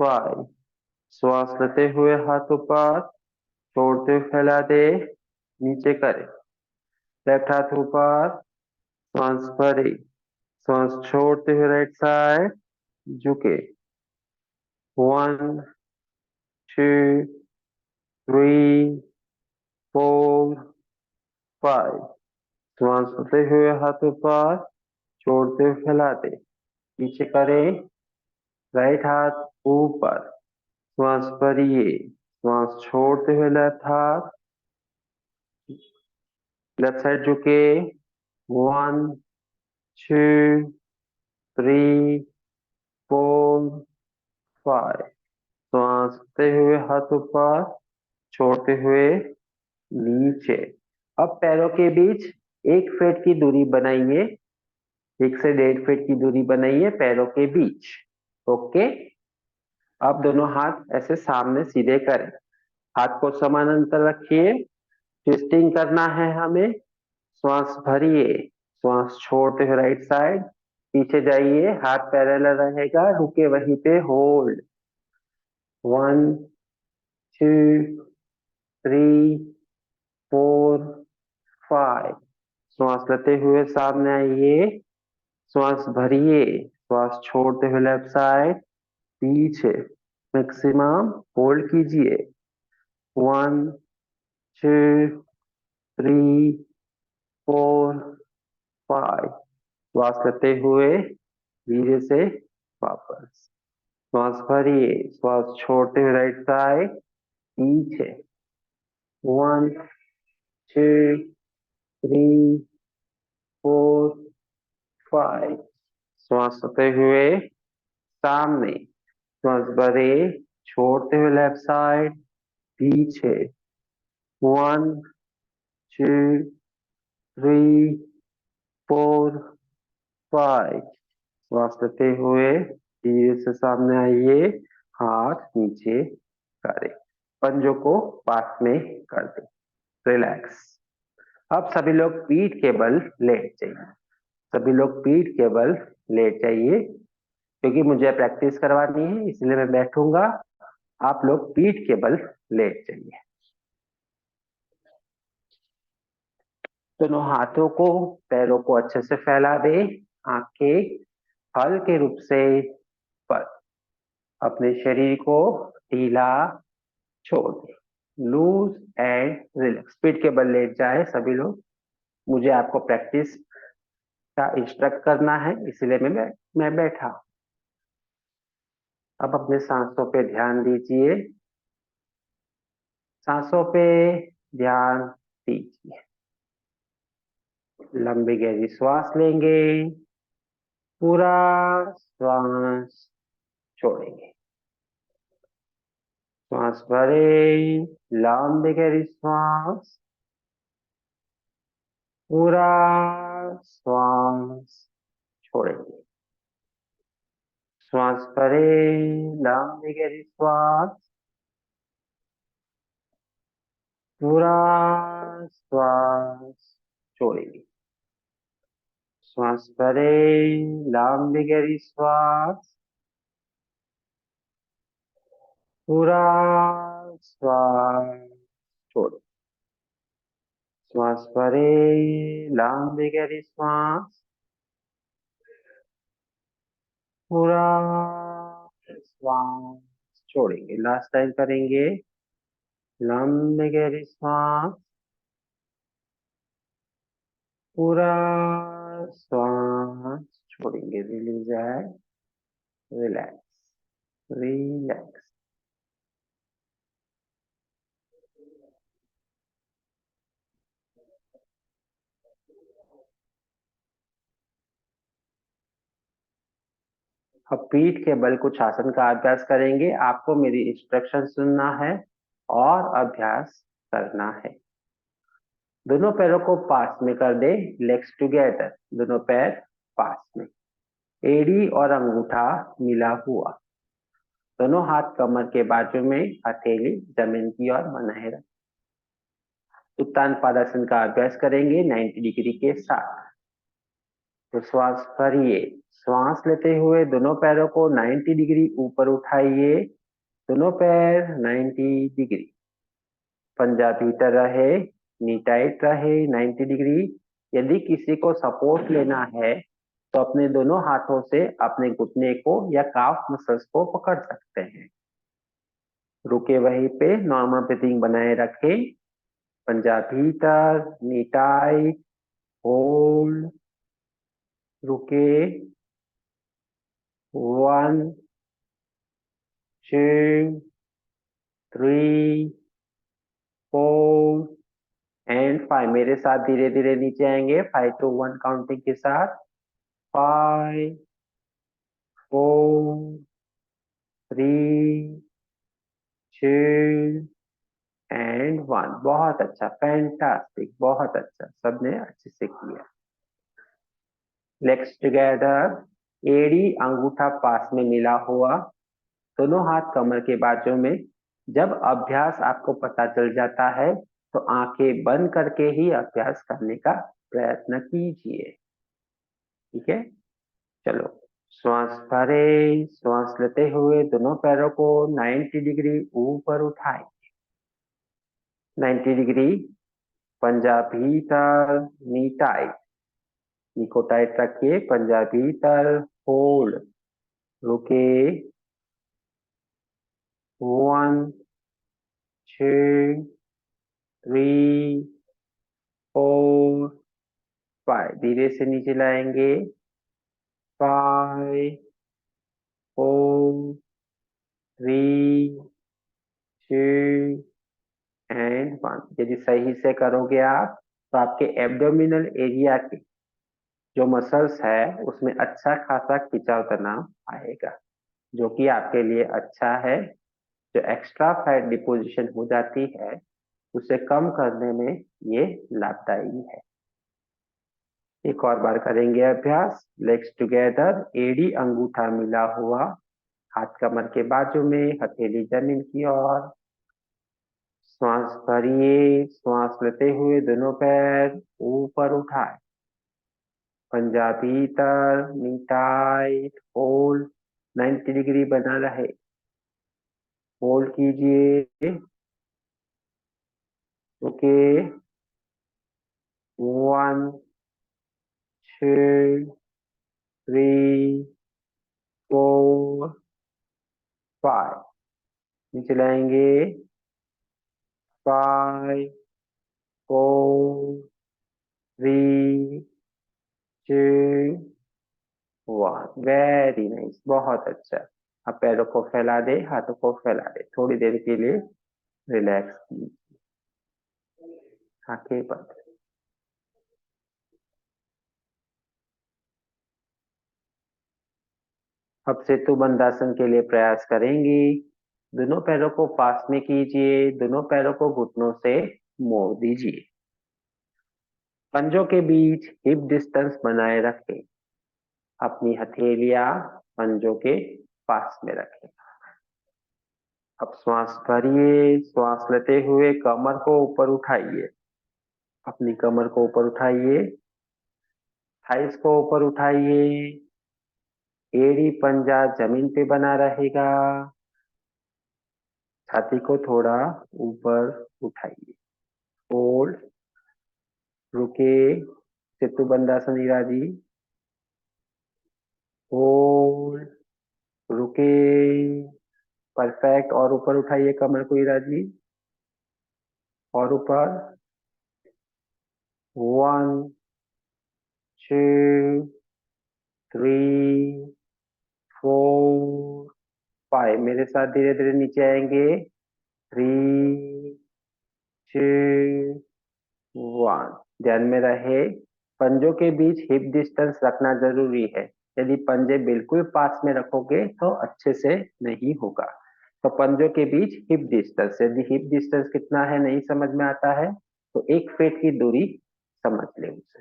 5। श्वास लेते हुए हाथ ऊपर, छोड़ते हुए फैला दे, नीचे करे, लेफ्ट हाथ ऊपर, श्वास भरे, श्वास छोड़ते हुए राइट साइड, झुके, 1, 2, 3, 4, 5। श्वास लेते हुए हाथ ऊपर, छोड़ते हुए फैला दे, पीछे करे, राइट हाथ ऊपर, श्वास भरिए, श्वास छोड़ते हुए लेफ्ट हाथ, लेफ्ट साइड झुके, 1, 2, 3, 4, 5। श्वास लेते हुए हाथ ऊपर, छोड़ते हुए नीचे। अब पैरों के बीच 1 फीट की दूरी बनाइए, 1 से 1.5 फीट की दूरी बनाइए पैरों के बीच। ओके, अब दोनों हाथ ऐसे सामने सीधे करें, हाथ को समान अंतर रखिए, ट्विस्टिंग करना है हमें। श्वास भरिए, श्वास छोड़ते हुए राइट साइड, पीछे जाइए, हाथ पैरेलल रहेगा, रुके वहीं पे, होल्ड, 1, 2, 3, 4, 5। श्वास लेते हुए सामने आइए, श्वास भरिए, श्वास छोड़ते हुए लेफ्ट साइड, पीछे, मैक्सिमम होल्ड कीजिए, 1, 2, 3, 4, 5। श्वास लेते हुए धीरे से वापस, श्वास भरिए, श्वास छोड़ते हुए राइट साइड, पीछे, 1, 2, 3, 4, 5। श्वास लेते हुए सामने, श्वास भरे, छोड़ते हुए लेफ्ट साइड, पीछे, 1, 2, 3, 4, 5। श्वास लेते हुए धीरे से सामने आइए, हाथ नीचे करें, पंजों को पास में कर दें, रिलैक्स। अब सभी लोग पीठ के बल लेट जाइए, सभी लोग पीठ के बल लेट जाइए, क्योंकि मुझे प्रैक्टिस करवानी है इसलिए मैं बैठूंगा, आप लोग पीठ के बल लेट जाइए। दोनों हाथों को, पैरों को अच्छे से फैला दे, आंखें हल्के रूप से पर, अपने शरीर को ढीला छोड़ दे, लूज एंड रिलैक्स। पीठ के बल लेट जाए सभी लोग, मुझे आपको प्रैक्टिस का इंस्ट्रक्ट करना है इसलिए मैं बैठा। अब अपने सांसों पे ध्यान दीजिए, सांसों पे ध्यान दीजिए, लंबी गहरी श्वास लेंगे, पूरा श्वास छोड़ेंगे, श्वास भरे, लंबी गहरी श्वास, पूरा श्वास छोड़ेंगे, श्वास भरे, लंबी गहरी श्वास, पूरा श्वास छोड़ेंगे, श्वास भरे, लंबी गहरी श्वास, पूरा श्वास छोड़ें, श्वास भरे, लंबी गहरी श्वास, पूरा श्वास छोड़ेंगे। लास्ट टाइम करेंगे, लंबी गहरी श्वास, पूरा श्वास छोड़ेंगे, रिलीज है, रिलैक्स, रिलैक्स। अब पीठ के बल कुछ आसन का अभ्यास करेंगे, आपको मेरी इंस्ट्रक्शन सुनना है और अभ्यास करना है। दोनों पैरों को पास में कर दे, लेग्स टुगेदर, दोनों पैर पास में, एड़ी और अंगूठा मिला हुआ, दोनों हाथ कमर के बाजू में, हथेली जमीन की ओर बनाए रखें। उत्तान पादासन का अभ्यास करेंगे 90 डिग्री के साथ। तो श्वास भरिए, श्वास लेते हुए दोनों पैरों को 90 डिग्री ऊपर उठाइए, दोनों पैर 90 डिग्री। पंजा भीतर रहे, नी टाइट रहे 90 डिग्री। यदि किसी को सपोर्ट लेना है तो अपने दोनों हाथों से अपने घुटने को या काफ मसल्स को पकड़ सकते हैं। रुके वहीं पे, नॉर्मल ब्रीथिंग बनाए रखें। पंजा भीतर, नी टाइट, होल्ड, रुके। 1 2 3 4 एंड 5। मेरे साथ धीरे धीरे नीचे आएंगे 5 to 1 काउंटिंग के साथ। 5 4 3 2 एंड 1। बहुत अच्छा, फैंटास्टिक, बहुत अच्छा, सबने अच्छे से किया। लेग्स टुगेदर, एड़ी अंगूठा पास में मिला हुआ, दोनों हाथ कमर के बाजू में। जब अभ्यास आपको पता चल जाता है तो आंखें बंद करके ही अभ्यास करने का प्रयत्न कीजिए। ठीक है, चलो। श्वास भरे, श्वास लेते हुए दोनों पैरों को 90 डिग्री ऊपर उठाएं। 90 डिग्री, पंजा भीतर, नी टाइट, नी को टाइट रखिए, पंजा भीतर, होल्ड, रुके। 1 2 3 4 5। धीरे से नीचे लाएंगे। 5 4 3 2 एंड 1। यदि सही से करोगे आप तो आपके एब्डोमिनल एरिया के जो मसल्स है उसमें अच्छा खासा खिंचाव तनाव आएगा, जो कि आपके लिए अच्छा है। जो एक्स्ट्रा फैट डिपोजिशन हो जाती है उसे कम करने में ये लाभदायी है। एक और बार करेंगे अभ्यास। लेग्स टुगेदर, एड़ी अंगूठा मिला हुआ, हाथ कमर के बाजू में, हथेली जमीन की ओर। श्वास भरिए, श्वास लेते हुए दोनों पैर ऊपर उठाए। पंजा भीतर, नी टाइट, होल्ड, 90 डिग्री बना रहे। होल्ड कीजिए। ओके। 1 2 3 4 5। नीचे लाएंगे। 5 4 3 2 1। वेरी नाइस, बहुत अच्छा। अब पैरों को फैला दे, हाथों को फैला दे, थोड़ी देर के लिए रिलैक्स कीजिए, आंखें बंद। अब सेतु बंधासन के लिए प्रयास करेंगे। दोनों पैरों को पास में कीजिए, दोनों पैरों को घुटनों से मोड़ दीजिए। पंजों के बीच हिप डिस्टेंस बनाए रखें। अपनी हथेलियां पंजों के पास में रखें। अब श्वास भरिए, श्वास लेते हुए कमर को ऊपर उठाइए। अपनी कमर को ऊपर उठाइए, थाइस को ऊपर उठाइए। एड़ी पंजा जमीन पे बना रहेगा। छाती को थोड़ा ऊपर उठाइए। होल्ड, रुके। सेतु बंधासन इरादी। होल्ड, रुके। परफेक्ट। और ऊपर उठाइए कमर को इरादी। और ऊपर। 1 2 3 4 5। मेरे साथ धीरे धीरे नीचे आएंगे। 3 2 1। ध्यान में रहे, पंजों के बीच हिप डिस्टेंस रखना जरूरी है। यदि पंजे बिल्कुल पास में रखोगे तो अच्छे से नहीं होगा। तो पंजों के बीच हिप डिस्टेंस, यदि हिप डिस्टेंस कितना है नहीं समझ में आता है तो 1 फीट की दूरी समझ ले उसे।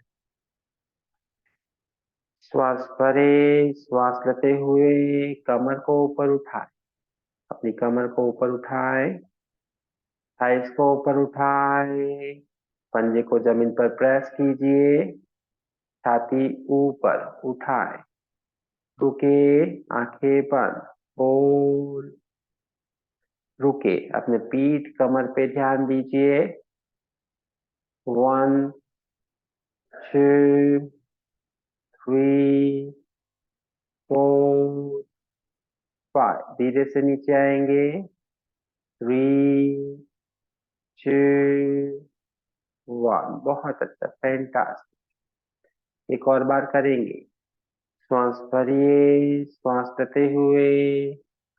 श्वास भरे, श्वास लेते हुए कमर को ऊपर उठाए। अपनी कमर को ऊपर उठाएं, थाइस को ऊपर उठाएं, पंजे को जमीन पर प्रेस कीजिए, छाती ऊपर उठाएं, रुके, आंखें बंद, होल्ड, रुके, अपने पीठ कमर पे ध्यान दीजिए। 1, 2, 3, 4, 5। धीरे से नीचे आएंगे। 3, 2, 1। बहुत अच्छा, फैंटास्टिक। एक और बार करेंगे। श्वास भरिए, श्वास लेते हुए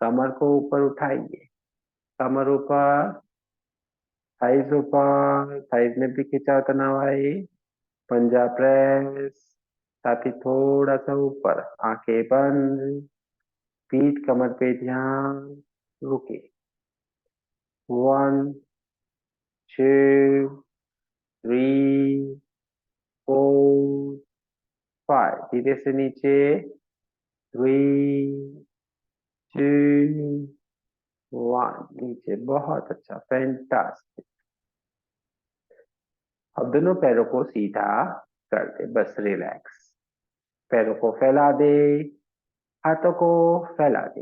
कमर को ऊपर उठाइए, कमर ऊपर, थाइस ऊपर, थाइस में भी खिंचाव तनाव आए, पंजा प्रेस, छाती थोड़ा सा ऊपर, आंखें बंद, पीठ कमर पे ध्यान, रुके। 1, 2, 3, 4, 5। धीरे से नीचे। 3, 2, 1। नीचे। बहुत अच्छा, फैंटास्टिक। अब दोनों पैरों को सीधा कर दे, बस रिलैक्स। पैरों को फैला दे, हाथों को फैला दे,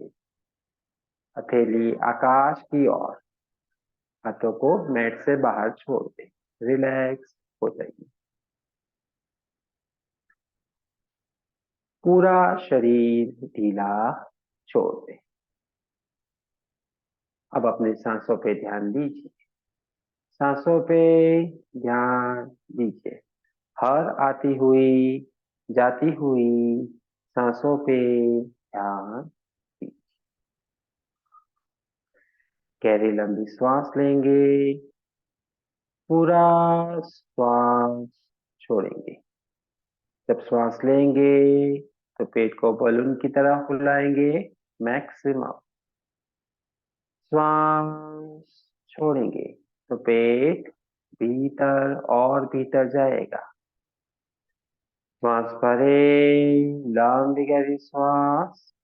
हथेली आकाश की ओर, हाथों को मैट से बाहर छोड़ दे, रिलैक्स हो जाइए। पूरा शरीर ढीला छोड़ दे। अब अपनी सांसों पे ध्यान दीजिए, सांसों पे ध्यान दीजिए। हर आती हुई, जाती हुई सांसों पे ध्यान दीजिए। गहरी लंबी सांस लेंगे, पूरा श्वास छोड़ेंगे। जब श्वास लेंगे तो पेट को बलून की तरह फुलाएंगे, मैक्सिमम। श्वास छोड़ेंगे तो पेट भीतर और भीतर जाएगा। श्वास भरें, लंबी गहरी श्वास,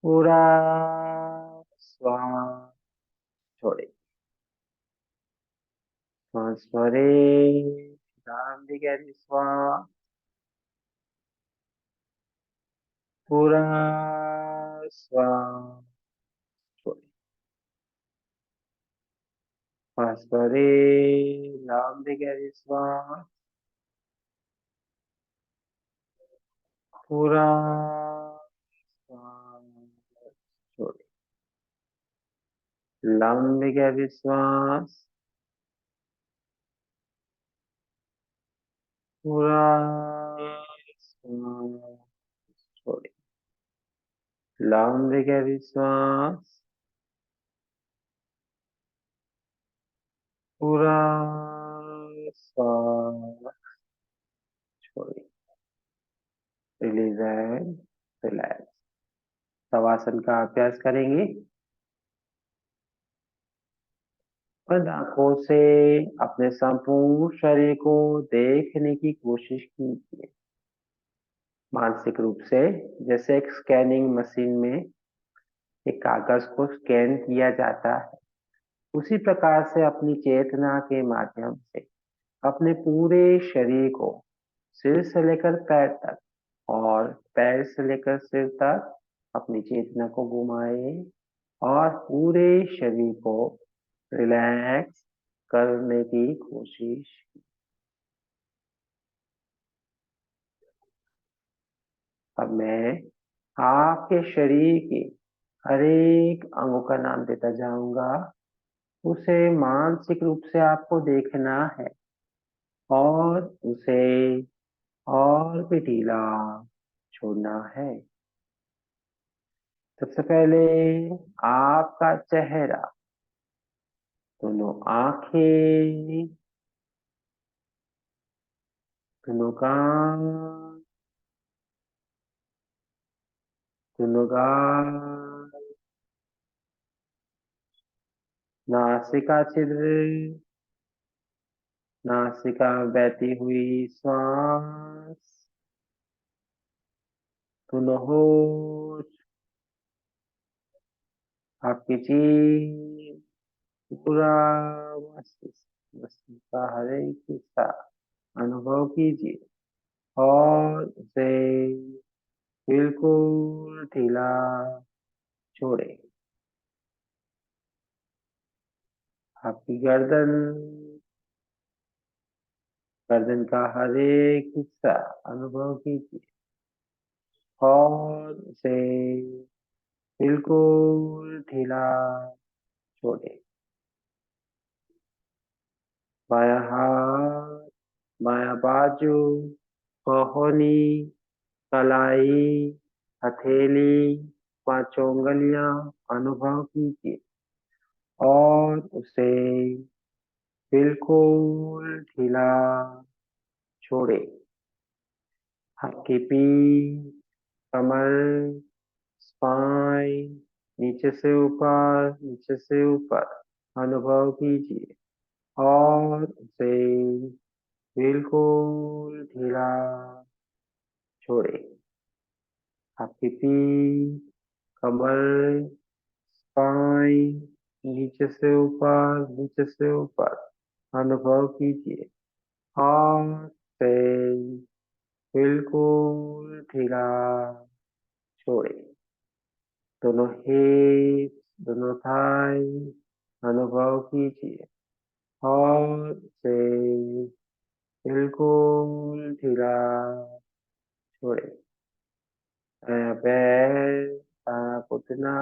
पूरा श्वास छोड़े। श्वास भरें, लंबी गहरी श्वास, पूरा श्वास छोड़े। श्वास भरें, लंबी गहरी श्वास, पूरा श्वास छोड़े। लंबी गहरी श्वास, पूरा श्वास छोड़े। लंबी गहरी श्वास, पूरा श्वास छोड़े। Release and relax. शवासन का अभ्यास करेंगे। बंद आंखों से अपने संपूर्ण शरीर को देखने की कोशिश कीजिए, मानसिक रूप से। जैसे एक स्कैनिंग मशीन में एक कागज को स्कैन किया जाता है, उसी प्रकार से अपनी चेतना के माध्यम से अपने पूरे शरीर को, सिर से लेकर पैर तक और पैर से लेकर सिर तक अपनी चेतना को घुमाए और पूरे शरीर को रिलैक्स करने की कोशिश। अब मैं आपके शरीर के हर एक अंगों का नाम देता जाऊंगा, उसे मानसिक रूप से आपको देखना है और उसे और भी ढीला छोड़ना है। सबसे पहले आपका चेहरा, दोनों आंखें, दोनों कान, दोनों गाल, नासिका छिद्र, नासिका में बहती हुई श्वास, दोनों होठ, आपकी जीभ पूरा मस्तिष्क मस्तिष्क का हर एक हिस्सा अनुभव कीजिए और उसे बिल्कुल ढीला छोड़े। आपकी गर्दन गर्दन का हर एक हिस्सा अनुभव कीजिए और उसे बिल्कुल ढीला छोड़े। बायां हाथ, बायां बाजू, कोहनी, कलाई, हथेली, पांचों उंगलियां अनुभव कीजिए और उसे बिल्कुल ढीला छोड़े। आपकी पीठ, कमर, स्पाइन, नीचे से ऊपर अनुभव कीजिए और उसे बिल्कुल ढीला छोड़े। आपकी पीठ, कमर, स्पाइन, नीचे से ऊपर अनुभव कीजिए और उसे बिल्कुल ढीला छोड़े। दोनों हिप, दोनों थाई अनुभव कीजिए और उसे बिल्कुल ढीला छोड़े। दायां पैर, दायां घुटना,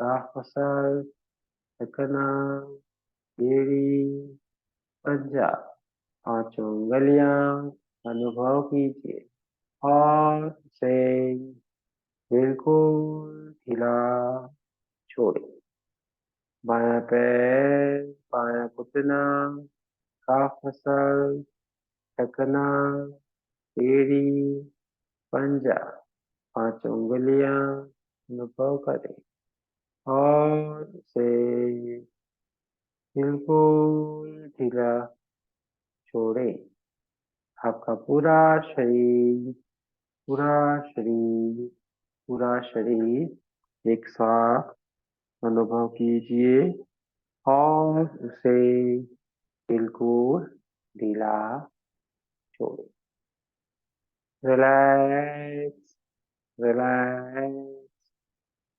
काफ मसल, टखना, एड़ी, पंजा, पांचों उंगलियां अनुभव कीजिए और उसे बिल्कुल ढीला छोड़े। बायां पैर, बायां घुटना, काफ मसल, टखना, एड़ी, पंजा, पांचों उंगलियां अनुभव करें और उसे बिल्कुल ढीला छोड़े। आपका पूरा शरीर पूरा शरीर एक साथ अनुभव कीजिए और उसे बिल्कुल ढीला छोड़े। रिलैक्स, रिलैक्स,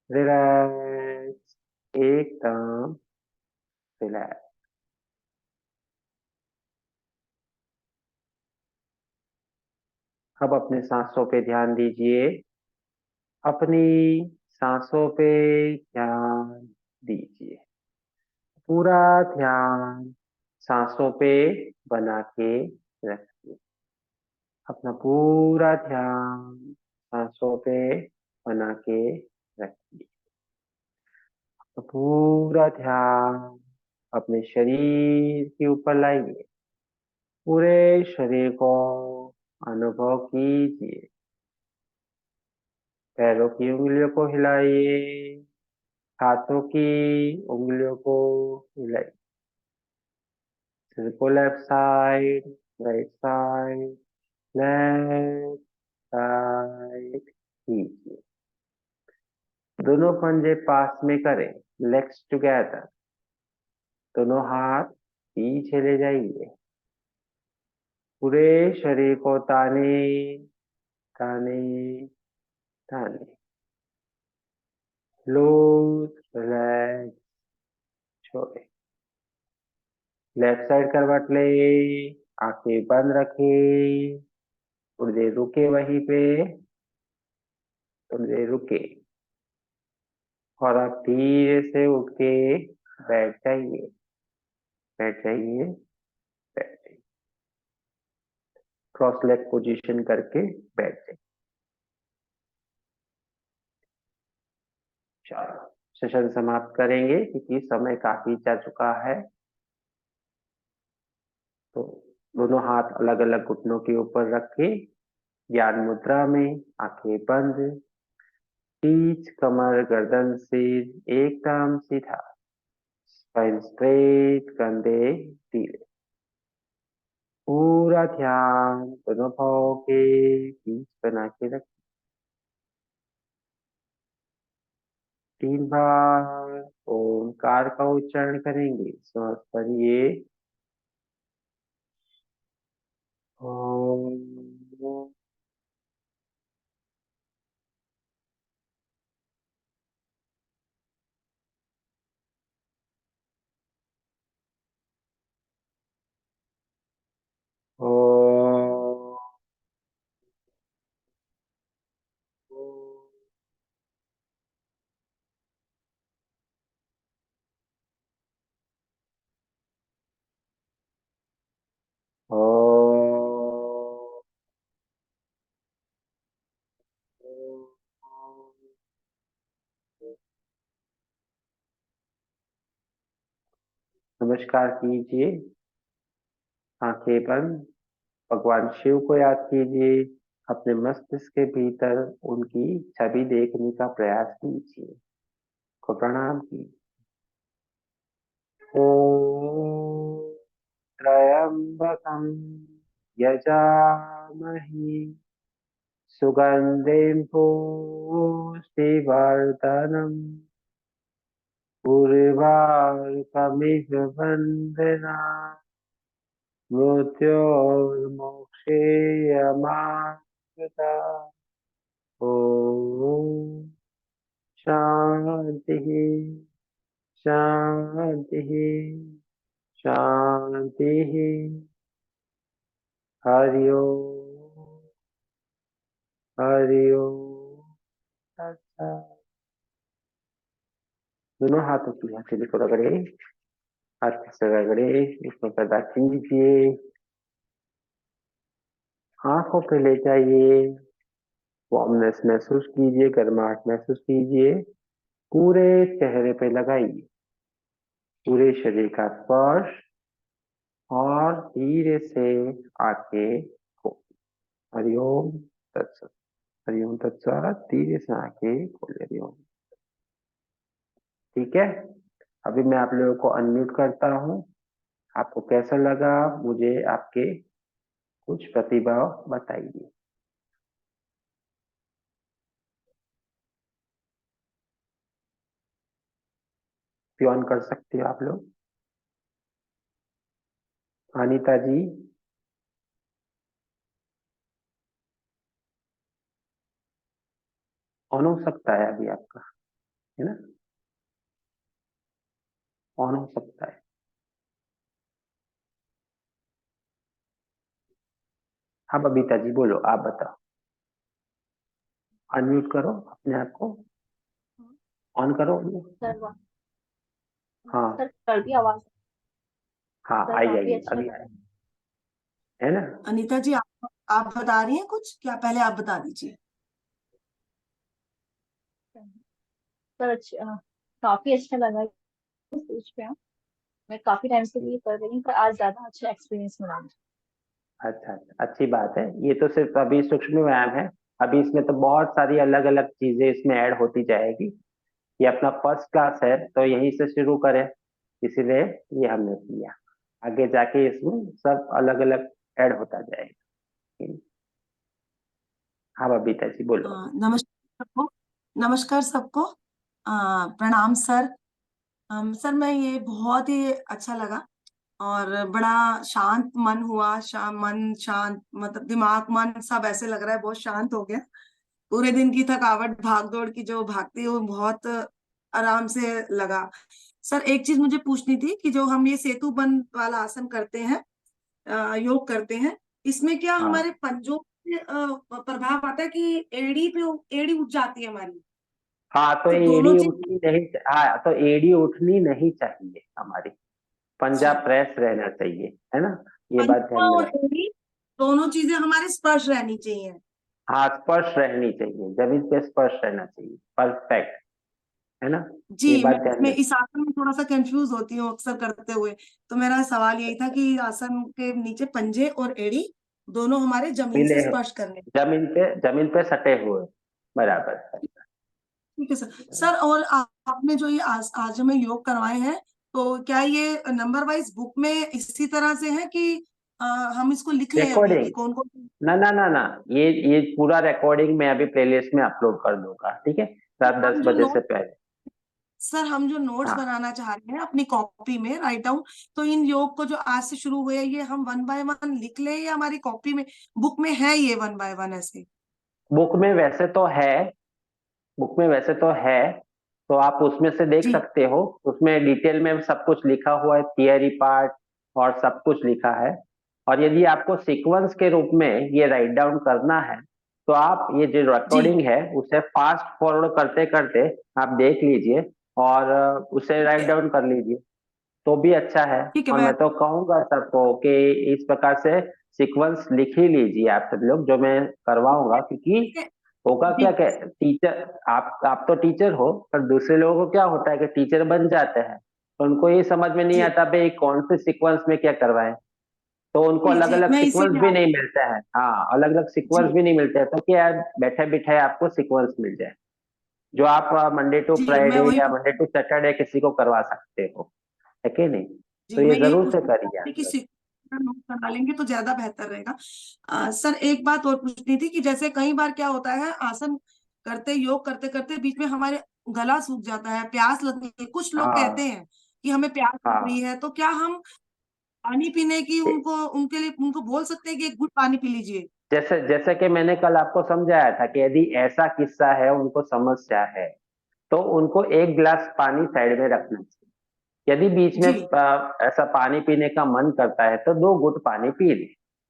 रिलैक्स, एकदम रिलैक्स। अब अपने सांसों पे ध्यान दीजिए। अपनी सांसों पे ध्यान दीजिए। पूरा ध्यान सांसों पे बना के रखिए। अपना पूरा ध्यान सांसों पे बना के रखिए। तो पूरा ध्यान अपने शरीर के ऊपर लाइए। पूरे शरीर को अनुभव कीजिए। पैरों की उंगलियों को हिलाइए, हाथों की उंगलियों को हिलाइए। सिर को left side, right side, left side कीजिए। दोनों पंजे पास में करें, लेग्स टुगेदर। दोनों हाथ पीछे ले जाइए। पूरे शरीर को ताने ताने ताने। लूज, रिलैक्स, छोड़े। लेफ्ट साइड करवट ले, आंखें बंद रखें। थोड़ी देर रुके वहीं पे, थोड़ी देर रुके और आप धीरे से उठ के बैठ जाइए, बैठ जाइए, बैठ जाइए। क्रॉस लेग पोजीशन करके बैठ जाइए। चलो, सेशन समाप्त करेंगे क्योंकि समय काफी जा चुका है। तो दोनों हाथ अलग अलग घुटनों के ऊपर रखे, ज्ञान मुद्रा में, आंखें बंद, पीठ, कमर, गर्दन, सिर एकदम सीधा, स्पाइन स्ट्रेट, कंधे ढीले। पूरा ध्यान दोनों पाँव के बीच बना के रखें। 3 बार ओंकार का उच्चारण करेंगे। सांस भरिए। ओम। ओम। ओम। नमस्कार कीजिए। आंखें बंद। भगवान शिव को याद कीजिए। अपने मस्तिष्क के भीतर उनकी छवि देखने का प्रयास कीजिए। को प्रणाम कीजिए। ओम त्र्यंबकं यजामहे सुगंधिं पुष्टिवर्धनम् उर्वारुकमिव बन्धनान् मृत्योर्मोक्षेयमामृता। ओम शांति शांति शांति। हरि ओम हरि ओम। अच्छा। दोनों हाथों की हथेली को रगड़े। हाथ से रगड़े। इसमें पैदा कीजिए। आंखों पे ले जाइए। वार्मनेस महसूस कीजिए। गर्माहट महसूस कीजिए। पूरे चेहरे पे लगाइए। पूरे शरीर का स्पर्श। और धीरे से आंखें खोल। हरिओम तत्सत। हरिओम तत्सत। धीरे से आंखें खोल। हरिओम। ठीक है। अभी मैं आप लोगों को अनम्यूट करता हूँ। आपको कैसा लगा मुझे आपके कुछ प्रतिभाव बताइए। ऑन कर सकते हो आप लोग। अनीता जी। ऑन हो सकता है अभी आपका, है ना? ऑन हो सकता है। हाँ बबीता जी बोलो, आप बताओ। अनम्यूट करो अपने आप को। ऑन करो। सर हाँ सर कर दी आवाज। हाँ सर आई काफी आई अच्छा अभी लगा। आई, है ना? अनीता जी आप बता रही हैं कुछ, क्या पहले आप बता दीजिए। सर काफी अच्छा लगा इस स्टेज पे। मैं काफी टाइम से ये कर रही हूँ, पर आज ज्यादा अच्छा एक्सपीरियंस मिला मुझे। अच्छा अच्छा, अच्छी बात है। ये तो सिर्फ अभी सूक्ष्म व्यायाम है। अभी इसमें तो बहुत सारी अलग अलग चीजें इसमें ऐड होती जाएगी। ये अपना फर्स्ट क्लास है तो यहीं से शुरू करें, इसीलिए ये हमने किया। आगे जाके इसमें सब अलग अलग ऐड होता जाएगा। हाँ बबीता जी बोलो। नमस्कार सबको। नमस्कार सबको। प्रणाम सर। सर मैं ये बहुत ही अच्छा लगा और बड़ा शांत मन हुआ। मन शांत, मतलब दिमाग मन सब ऐसे लग रहा है बहुत शांत हो गया। पूरे दिन की थकावट भाग दौड़ की जो भागती है वो बहुत आराम से लगा। सर एक चीज मुझे पूछनी थी कि जो हम ये सेतु बंध वाला आसन करते हैं, योग करते हैं, इसमें क्या हाँ हमारे पंजों पे प्रभाव आता है कि एड़ी पे एड़ी उठ जाती है हमारी? हाँ, तो तो दोनों एड़ी चीज। उठनी नहीं, हाँ तो एड़ी उठनी नहीं चाहिए हमारी। पंजा अच्छा, प्रेस रहना चाहिए, है ना? ये बात ध्यान पंजा में और रख। एड़ी दोनों चीजें हमारे स्पर्श रहनी चाहिए। हाँ स्पर्श रहनी चाहिए, जमीन पे स्पर्श रहना चाहिए। परफेक्ट, है ना? जी, ये मैं बात ध्यान इसमें में। इस आसन में थोड़ा सा कंफ्यूज होती हूँ अक्सर करते हुए। तो मेरा सवाल यही था कि आसन के नीचे पंजे और एड़ी दोनों हमारे जमीन मिले से हो, स्पर्श करने। जमीन पे सटे हुए। बराबर है। ठीक है सर। सर और आपने जो ये आज हमें योग करवाए हैं, तो क्या ये नंबर वाइज बुक में इसी तरह से है कि हम इसको लिख लें अभी रिकॉर्डिंग, कि कौन कौन? ना ना ना ना, ये पूरा रिकॉर्डिंग मैं अभी प्लेलिस्ट में अपलोड कर दूंगा, ठीक है? रात हम 10 जो बजे से नोट पहले। सर हम जो नोट्स हाँ, बनाना चाह रहे हैं अपनी कॉपी में राइट डाउन, तो इन योग को जो आज से शुरू हुए ये हम 1 बाय 1 लिख लें या हमारी कॉपी में बुक में है ये 1 बाय 1 ऐसे? बुक में वैसे तो है, बुक में वैसे तो है, तो आप उसमें से देख जी सकते हो। उसमें डिटेल में सब कुछ लिखा हुआ है, थियरी पार्ट और सब कुछ लिखा है। और यदि आपको सीक्वेंस के रूप में ये राइट डाउन करना है, तो आप ये जो जी रिकॉर्डिंग है उसे फास्ट फॉरवर्ड करते करते आप देख लीजिए और उसे ठीक राइट है। डाउन कर लीजिए, तो भी अच्छा है। ठीक है और मैं मैं तो कहूंगा सबको कि इस प्रकार से सीक्वेंस लिख ही लीजिए आप सब लोग, जो मैं करवाऊंगा। क्योंकि ठीक है। होगा जी क्या, क्या टीचर, आप तो टीचर हो, पर दूसरे लोगों को क्या होता है कि टीचर बन जाते हैं तो उनको ये समझ में नहीं जी आता भाई कौन से सीक्वेंस में क्या करवाएं। तो उनको जी अलग जी अलग मैं सीक्वेंस इसीलिए भी आप नहीं मिलते हैं। हाँ, अलग अलग सीक्वेंस जी भी नहीं मिलते हैं, तो क्या है, बैठे बिठाए आपको सीक्वेंस मिल जाए जो आप मंडे टू जी मैं फ्राइडे वही या मंडे टू सैटरडे किसी को करवा सकते हो, है कि नहीं? तो जी ये मैं यही जरूर से पूछना करिए चाहती आप कि लोग। नोट बना लेंगे तो ज्यादा बेहतर रहेगा। सर एक बात और पूछनी थी कि जैसे कई बार क्या होता है आसन करते योग करते करते बीच में हमारे गला सूख जाता है, प्यास लगती है, कुछ लोग कहते हाँ, हैं कि हमें प्यास लग रही हाँ। है, तो क्या हम पानी पीने की उनको उनके लिए उनको बोल सकते हैं कि एक घुट पानी पी लीजिए? जैसे जैसे कि मैंने कल आपको समझाया था कि यदि ऐसा किस्सा है, उनको समस्या है, तो उनको एक गिलास पानी साइड में रखना चाहिए। यदि बीच में जी ऐसा पानी पीने का मन करता है तो 2 घुट पानी पी ले,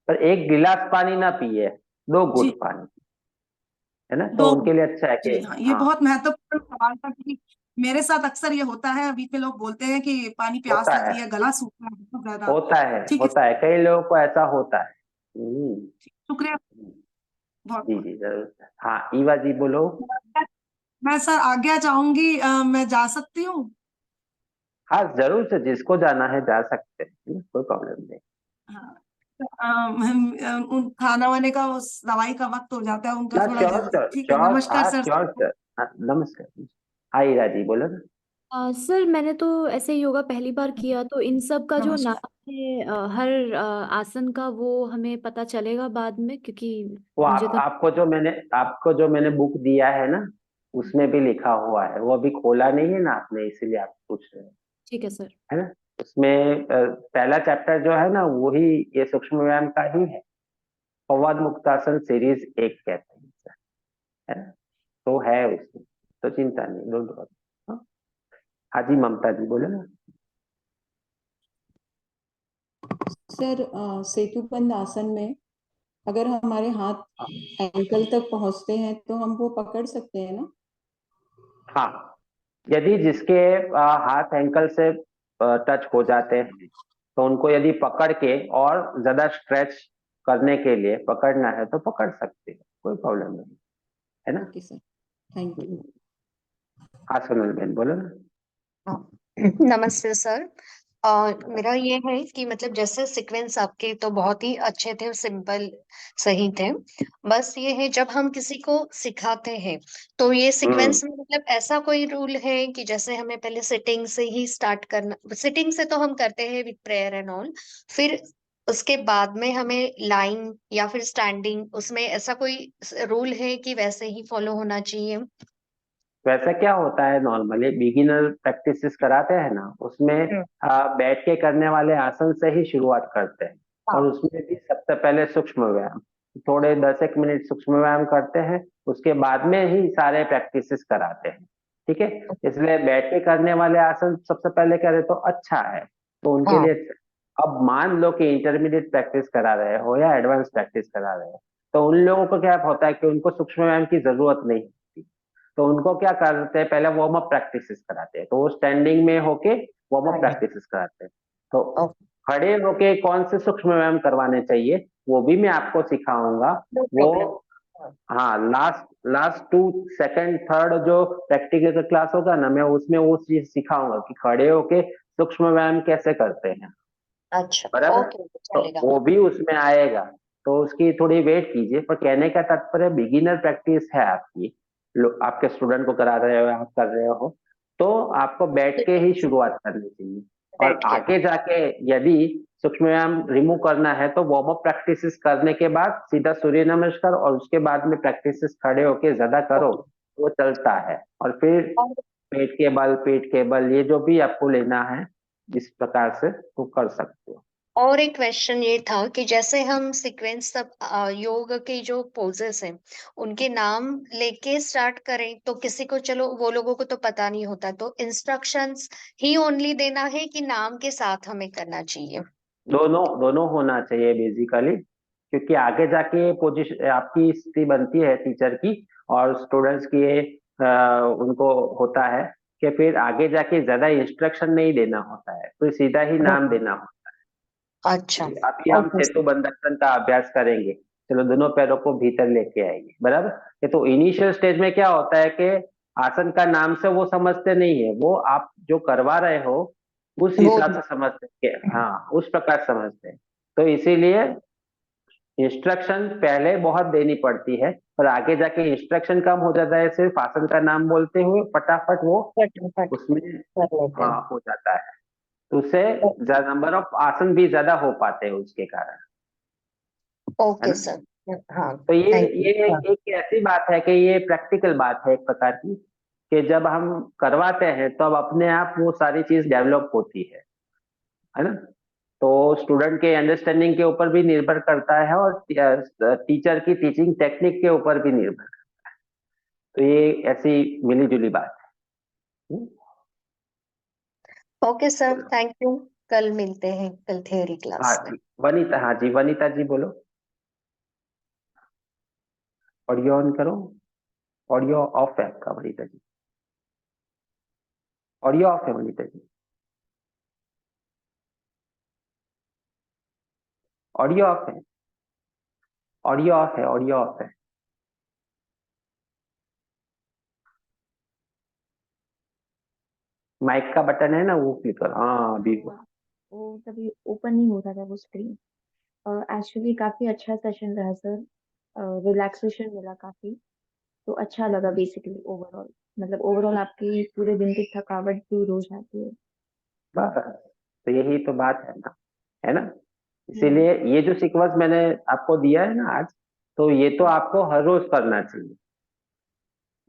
पर एक गिलास पानी ना पिए, 2 घुट जी पानी, है ना? तो दो उनके लिए अच्छा है कि जी हाँ, ये हाँ, बहुत महत्वपूर्ण सवाल था क्योंकि मेरे साथ अक्सर ये होता है, बीच में लोग बोलते हैं कि पानी प्यास होता लग है, रही है, गला सूख रहा है बहुत ज्यादा। होता है, ठीक है, होता है, कई लोगों को ऐसा होता है। हम्म। शुक्रिया बहुत जी बहुत। जी जरूर। हाँ, ईवा जी बोलो। मैं सर आज्ञा चाहूंगी, मैं जा सकती हूँ? हाँ, जरूर से, जिसको जाना है जा सकते हैं, कोई प्रॉब्लम नहीं। हाँ उन खाना वाने का उस दवाई का वक्त हो जाता है उनका ना, थोड़ा श्योर जल्दी। श्योर ठीक है, श्योर, नमस्कार हाँ सर श्योर सबको। श्योर। हाँ, नमस्कार। हाँ, ईरा जी बोलो ना। सर मैंने तो ऐसे योगा पहली बार किया, तो इन सब का जो नमस्कार। नाम है हर आसन का, वो हमें पता चलेगा बाद में, क्योंकि वो मुझे तो। आपको जो मैंने बुक दिया है ना, उसमें भी लिखा हुआ है। वो अभी खोला नहीं है ना आपने, इसीलिए आप पूछ रहे हैं, ठीक है सर। है ना? उसमें पहला चैप्टर जो है ना, वही ये सूक्ष्म व्यायाम का ही है। पवन मुक्तासन सीरीज 1 कहते हैं इसे, है ना? तो है उसमें, तो चिंता नहीं, डोंट वरी। हाँ, हाँ जी, ममता जी बोले ना। सर सेतुबंद आसन में अगर हमारे हाथ एंकल तक पहुंचते हैं तो हम वो पकड़ सकते हैं ना? हाँ, यदि जिसके हाथ एंकल से टच हो जाते हैं, तो उनको यदि पकड़ के और ज्यादा स्ट्रेच करने के लिए पकड़ना है तो पकड़ सकते हैं, कोई प्रॉब्लम नहीं, है ना? Okay sir, thank you. हाँ, सोनल बहन बोलो ना। हाँ, नमस्ते सर। मेरा ये है कि मतलब जैसे सीक्वेंस आपके तो बहुत ही अच्छे थे, सिंपल सही थे। बस ये है जब हम किसी को सिखाते हैं तो ये हम्म। सीक्वेंस में मतलब ऐसा कोई रूल है कि जैसे हमें पहले सिटिंग से ही स्टार्ट करना, सिटिंग से तो हम करते हैं विद प्रेयर एंड ऑल, फिर उसके बाद में हमें लाइन या फिर स्टैंडिंग, उसमें ऐसा कोई रूल है कि वैसे ही फॉलो होना चाहिए? वैसे क्या होता है, नॉर्मली बिगिनर प्रैक्टिस कराते हैं ना, उसमें हम्म, बैठ के करने वाले आसन से ही शुरुआत करते हैं। और हाँ, उसमें भी सबसे पहले सूक्ष्म व्यायाम, थोड़े 10 एक मिनट सूक्ष्म व्यायाम करते हैं, उसके बाद में ही सारे प्रैक्टिसेस कराते हैं। ठीक है, इसलिए बैठ के करने वाले आसन सबसे पहले करें तो अच्छा है, तो उनके हाँ, लिए अच्छा है। अब मान लो कि इंटरमीडिएट प्रैक्टिस करा रहे हो या एडवांस प्रैक्टिस करा रहे हो, तो उन लोगों को क्या होता है कि उनको सूक्ष्म व्यायाम की जरूरत नहीं होती। तो उनको क्या करते हैं, पहले वार्म अप प्रैक्टिसेस कराते हैं, तो वो स्टैंडिंग में होके वार्म अप हाँ, प्रैक्टिसेस कराते हैं। तो ओके, खड़े होके कौन से सूक्ष्म व्यायाम करवाने चाहिए, वो भी मैं आपको सिखाऊंगा। नो वो, प्रॉब्लम। हाँ, लास्ट लास्ट 2 2nd 3rd जो प्रैक्टिकल का क्लास होगा ना, मैं उसमें वो चीज सिखाऊंगा कि खड़े होके सूक्ष्म व्यायाम कैसे करते हैं। अच्छा, बराबर, ओके, तो चलेगा। वो भी उसमें आएगा। तो उसकी थोड़ी वेट कीजिए, पर कहने का तात्पर्य बिगिनर प्रैक्टिस है आपकी, आपके स्टूडेंट को करा रहे हो, आप कर रहे हो, तो आपको बैठ के ही शुरुआत करनी चाहिए। और बैठ के। आगे जाके यदि सूक्ष्म व्यायाम रिमूव करना है तो वार्म अप प्रैक्टिस करने के बाद सीधा सूर्य नमस्कार, और उसके बाद में प्रैक्टिस खड़े होके ज्यादा करो, ओके, वो चलता है। और फिर और पेट के बल ये जो भी आपको लेना है इस प्रकार से वो कर सकते हो। और एक क्वेश्चन ये था कि जैसे हम सीक्वेंस सब योग के जो पोजेस हैं उनके नाम लेके स्टार्ट करें तो किसी को, चलो वो लोगों को तो पता नहीं होता, तो इंस्ट्रक्शंस ही ओनली देना है कि नाम के साथ हमें करना चाहिए? दोनों होना चाहिए बेसिकली, क्योंकि आगे जाके पोजीशन आपकी स्थिति बनती है टीचर की और स्टूडेंट्स की उनको होता है कि फिर आगे जाके ज्यादा इंस्ट्रक्शन नहीं देना होता है, तो सीधा ही नाम देना होता अच्छा, है। अभी हम ओके सेतु बंधन का अभ्यास करेंगे, चलो दोनों पैरों को भीतर लेके आएंगे, बराबर। ये तो इनिशियल स्टेज में क्या होता है कि आसन का नाम से वो समझते नहीं है, वो आप जो करवा रहे हो उस वो हिसाब से समझते हैं, हाँ उस प्रकार समझते हैं। तो इसीलिए इंस्ट्रक्शन पहले बहुत देनी पड़ती है, और आगे जाके इंस्ट्रक्शन कम हो जाता है, सिर्फ आसन का नाम बोलते हुए फटाफट वो फटाफट उसमें कर लेते हैं। हाँ हो जाता है, तो उससे नंबर ऑफ आसन भी ज्यादा हो पाते हैं उसके कारण, है ओके ना। सर, हाँ, तो ये थैंक यू। ये एक ऐसी बात है कि ये प्रैक्टिकल बात है एक प्रकार की, कि जब हम करवाते हैं तो अब अपने आप वो सारी चीज डेवलप होती है ना। तो स्टूडेंट के अंडरस्टैंडिंग के ऊपर भी निर्भर करता है और टीचर की टीचिंग टेक्निक के ऊपर भी निर्भर करता है, तो ये ऐसी मिली जुली बात है। Okay sir, thank you. कल मिलते हैं, कल थ्योरी हाँ क्लास में। जी वनीता, हाँ जी वनीता जी बोलो, ऑडियो ऑन करो। ऑडियो ऑफ है आपका वनीता जी, ऑडियो ऑफ है वनीता जी, ऑडियो ऑफ है, ऑडियो ऑफ है, ऑडियो ऑफ है। माइक का बटन है ना वो क्लिक करो, हाँ अभी हुआ वो कभी ओपन नहीं होता था वो स्क्रीन। एक्चुअली काफी अच्छा सेशन रहा सर, रिलैक्सेशन मिला काफी, तो अच्छा लगा बेसिकली ओवरऑल। मतलब ओवरऑल आपकी पूरे दिन की थकावट दूर हो जाती है। बस, तो यही तो बात है ना। हम्म। इसीलिए ये जो सीक्वेंस मैंने आपको दिया है ना आज, तो ये तो आपको हर रोज करना चाहिए,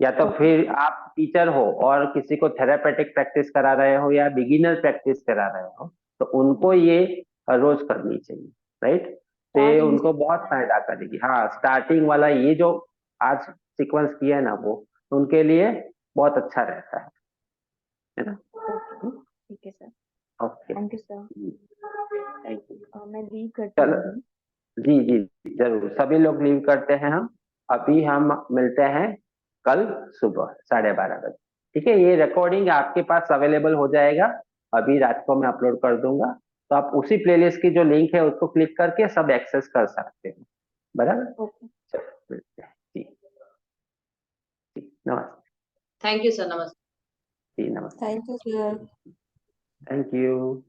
या तो ओके। फिर आप टीचर हो और किसी को थेरापेटिक प्रैक्टिस करा रहे हो या बिगिनर प्रैक्टिस करा रहे हो, तो उनको ये हर रोज करनी चाहिए, राइट। तो ये स्टार्टिंग उनको से बहुत करना फायदा करेगी, हाँ स्टार्टिंग वाला ये जो आज सीक्वेंस किया है ना वो उनके लिए बहुत अच्छा रहता है ना। ओके, ठीक है sir. Okay, thank you sir. Thank you. मैं लीव करती हूँ चलो, अभी। जी जी जरूर, सभी लोग लीव करते हैं हम। अभी हम मिलते हैं कल सुबह 12:30 बजे, ठीक है। ये रिकॉर्डिंग आपके पास अवेलेबल हो जाएगा, अभी रात को मैं अपलोड कर दूंगा, तो आप उसी प्लेलिस्ट की जो लिंक है उसको क्लिक करके सब एक्सेस कर सकते हैं, बराबर। ओके। चलो मिलते हैं जी, जी नमस्ते। थैंक यू सर, नमस्ते। जी नमस्ते, thank you sir. Thank you.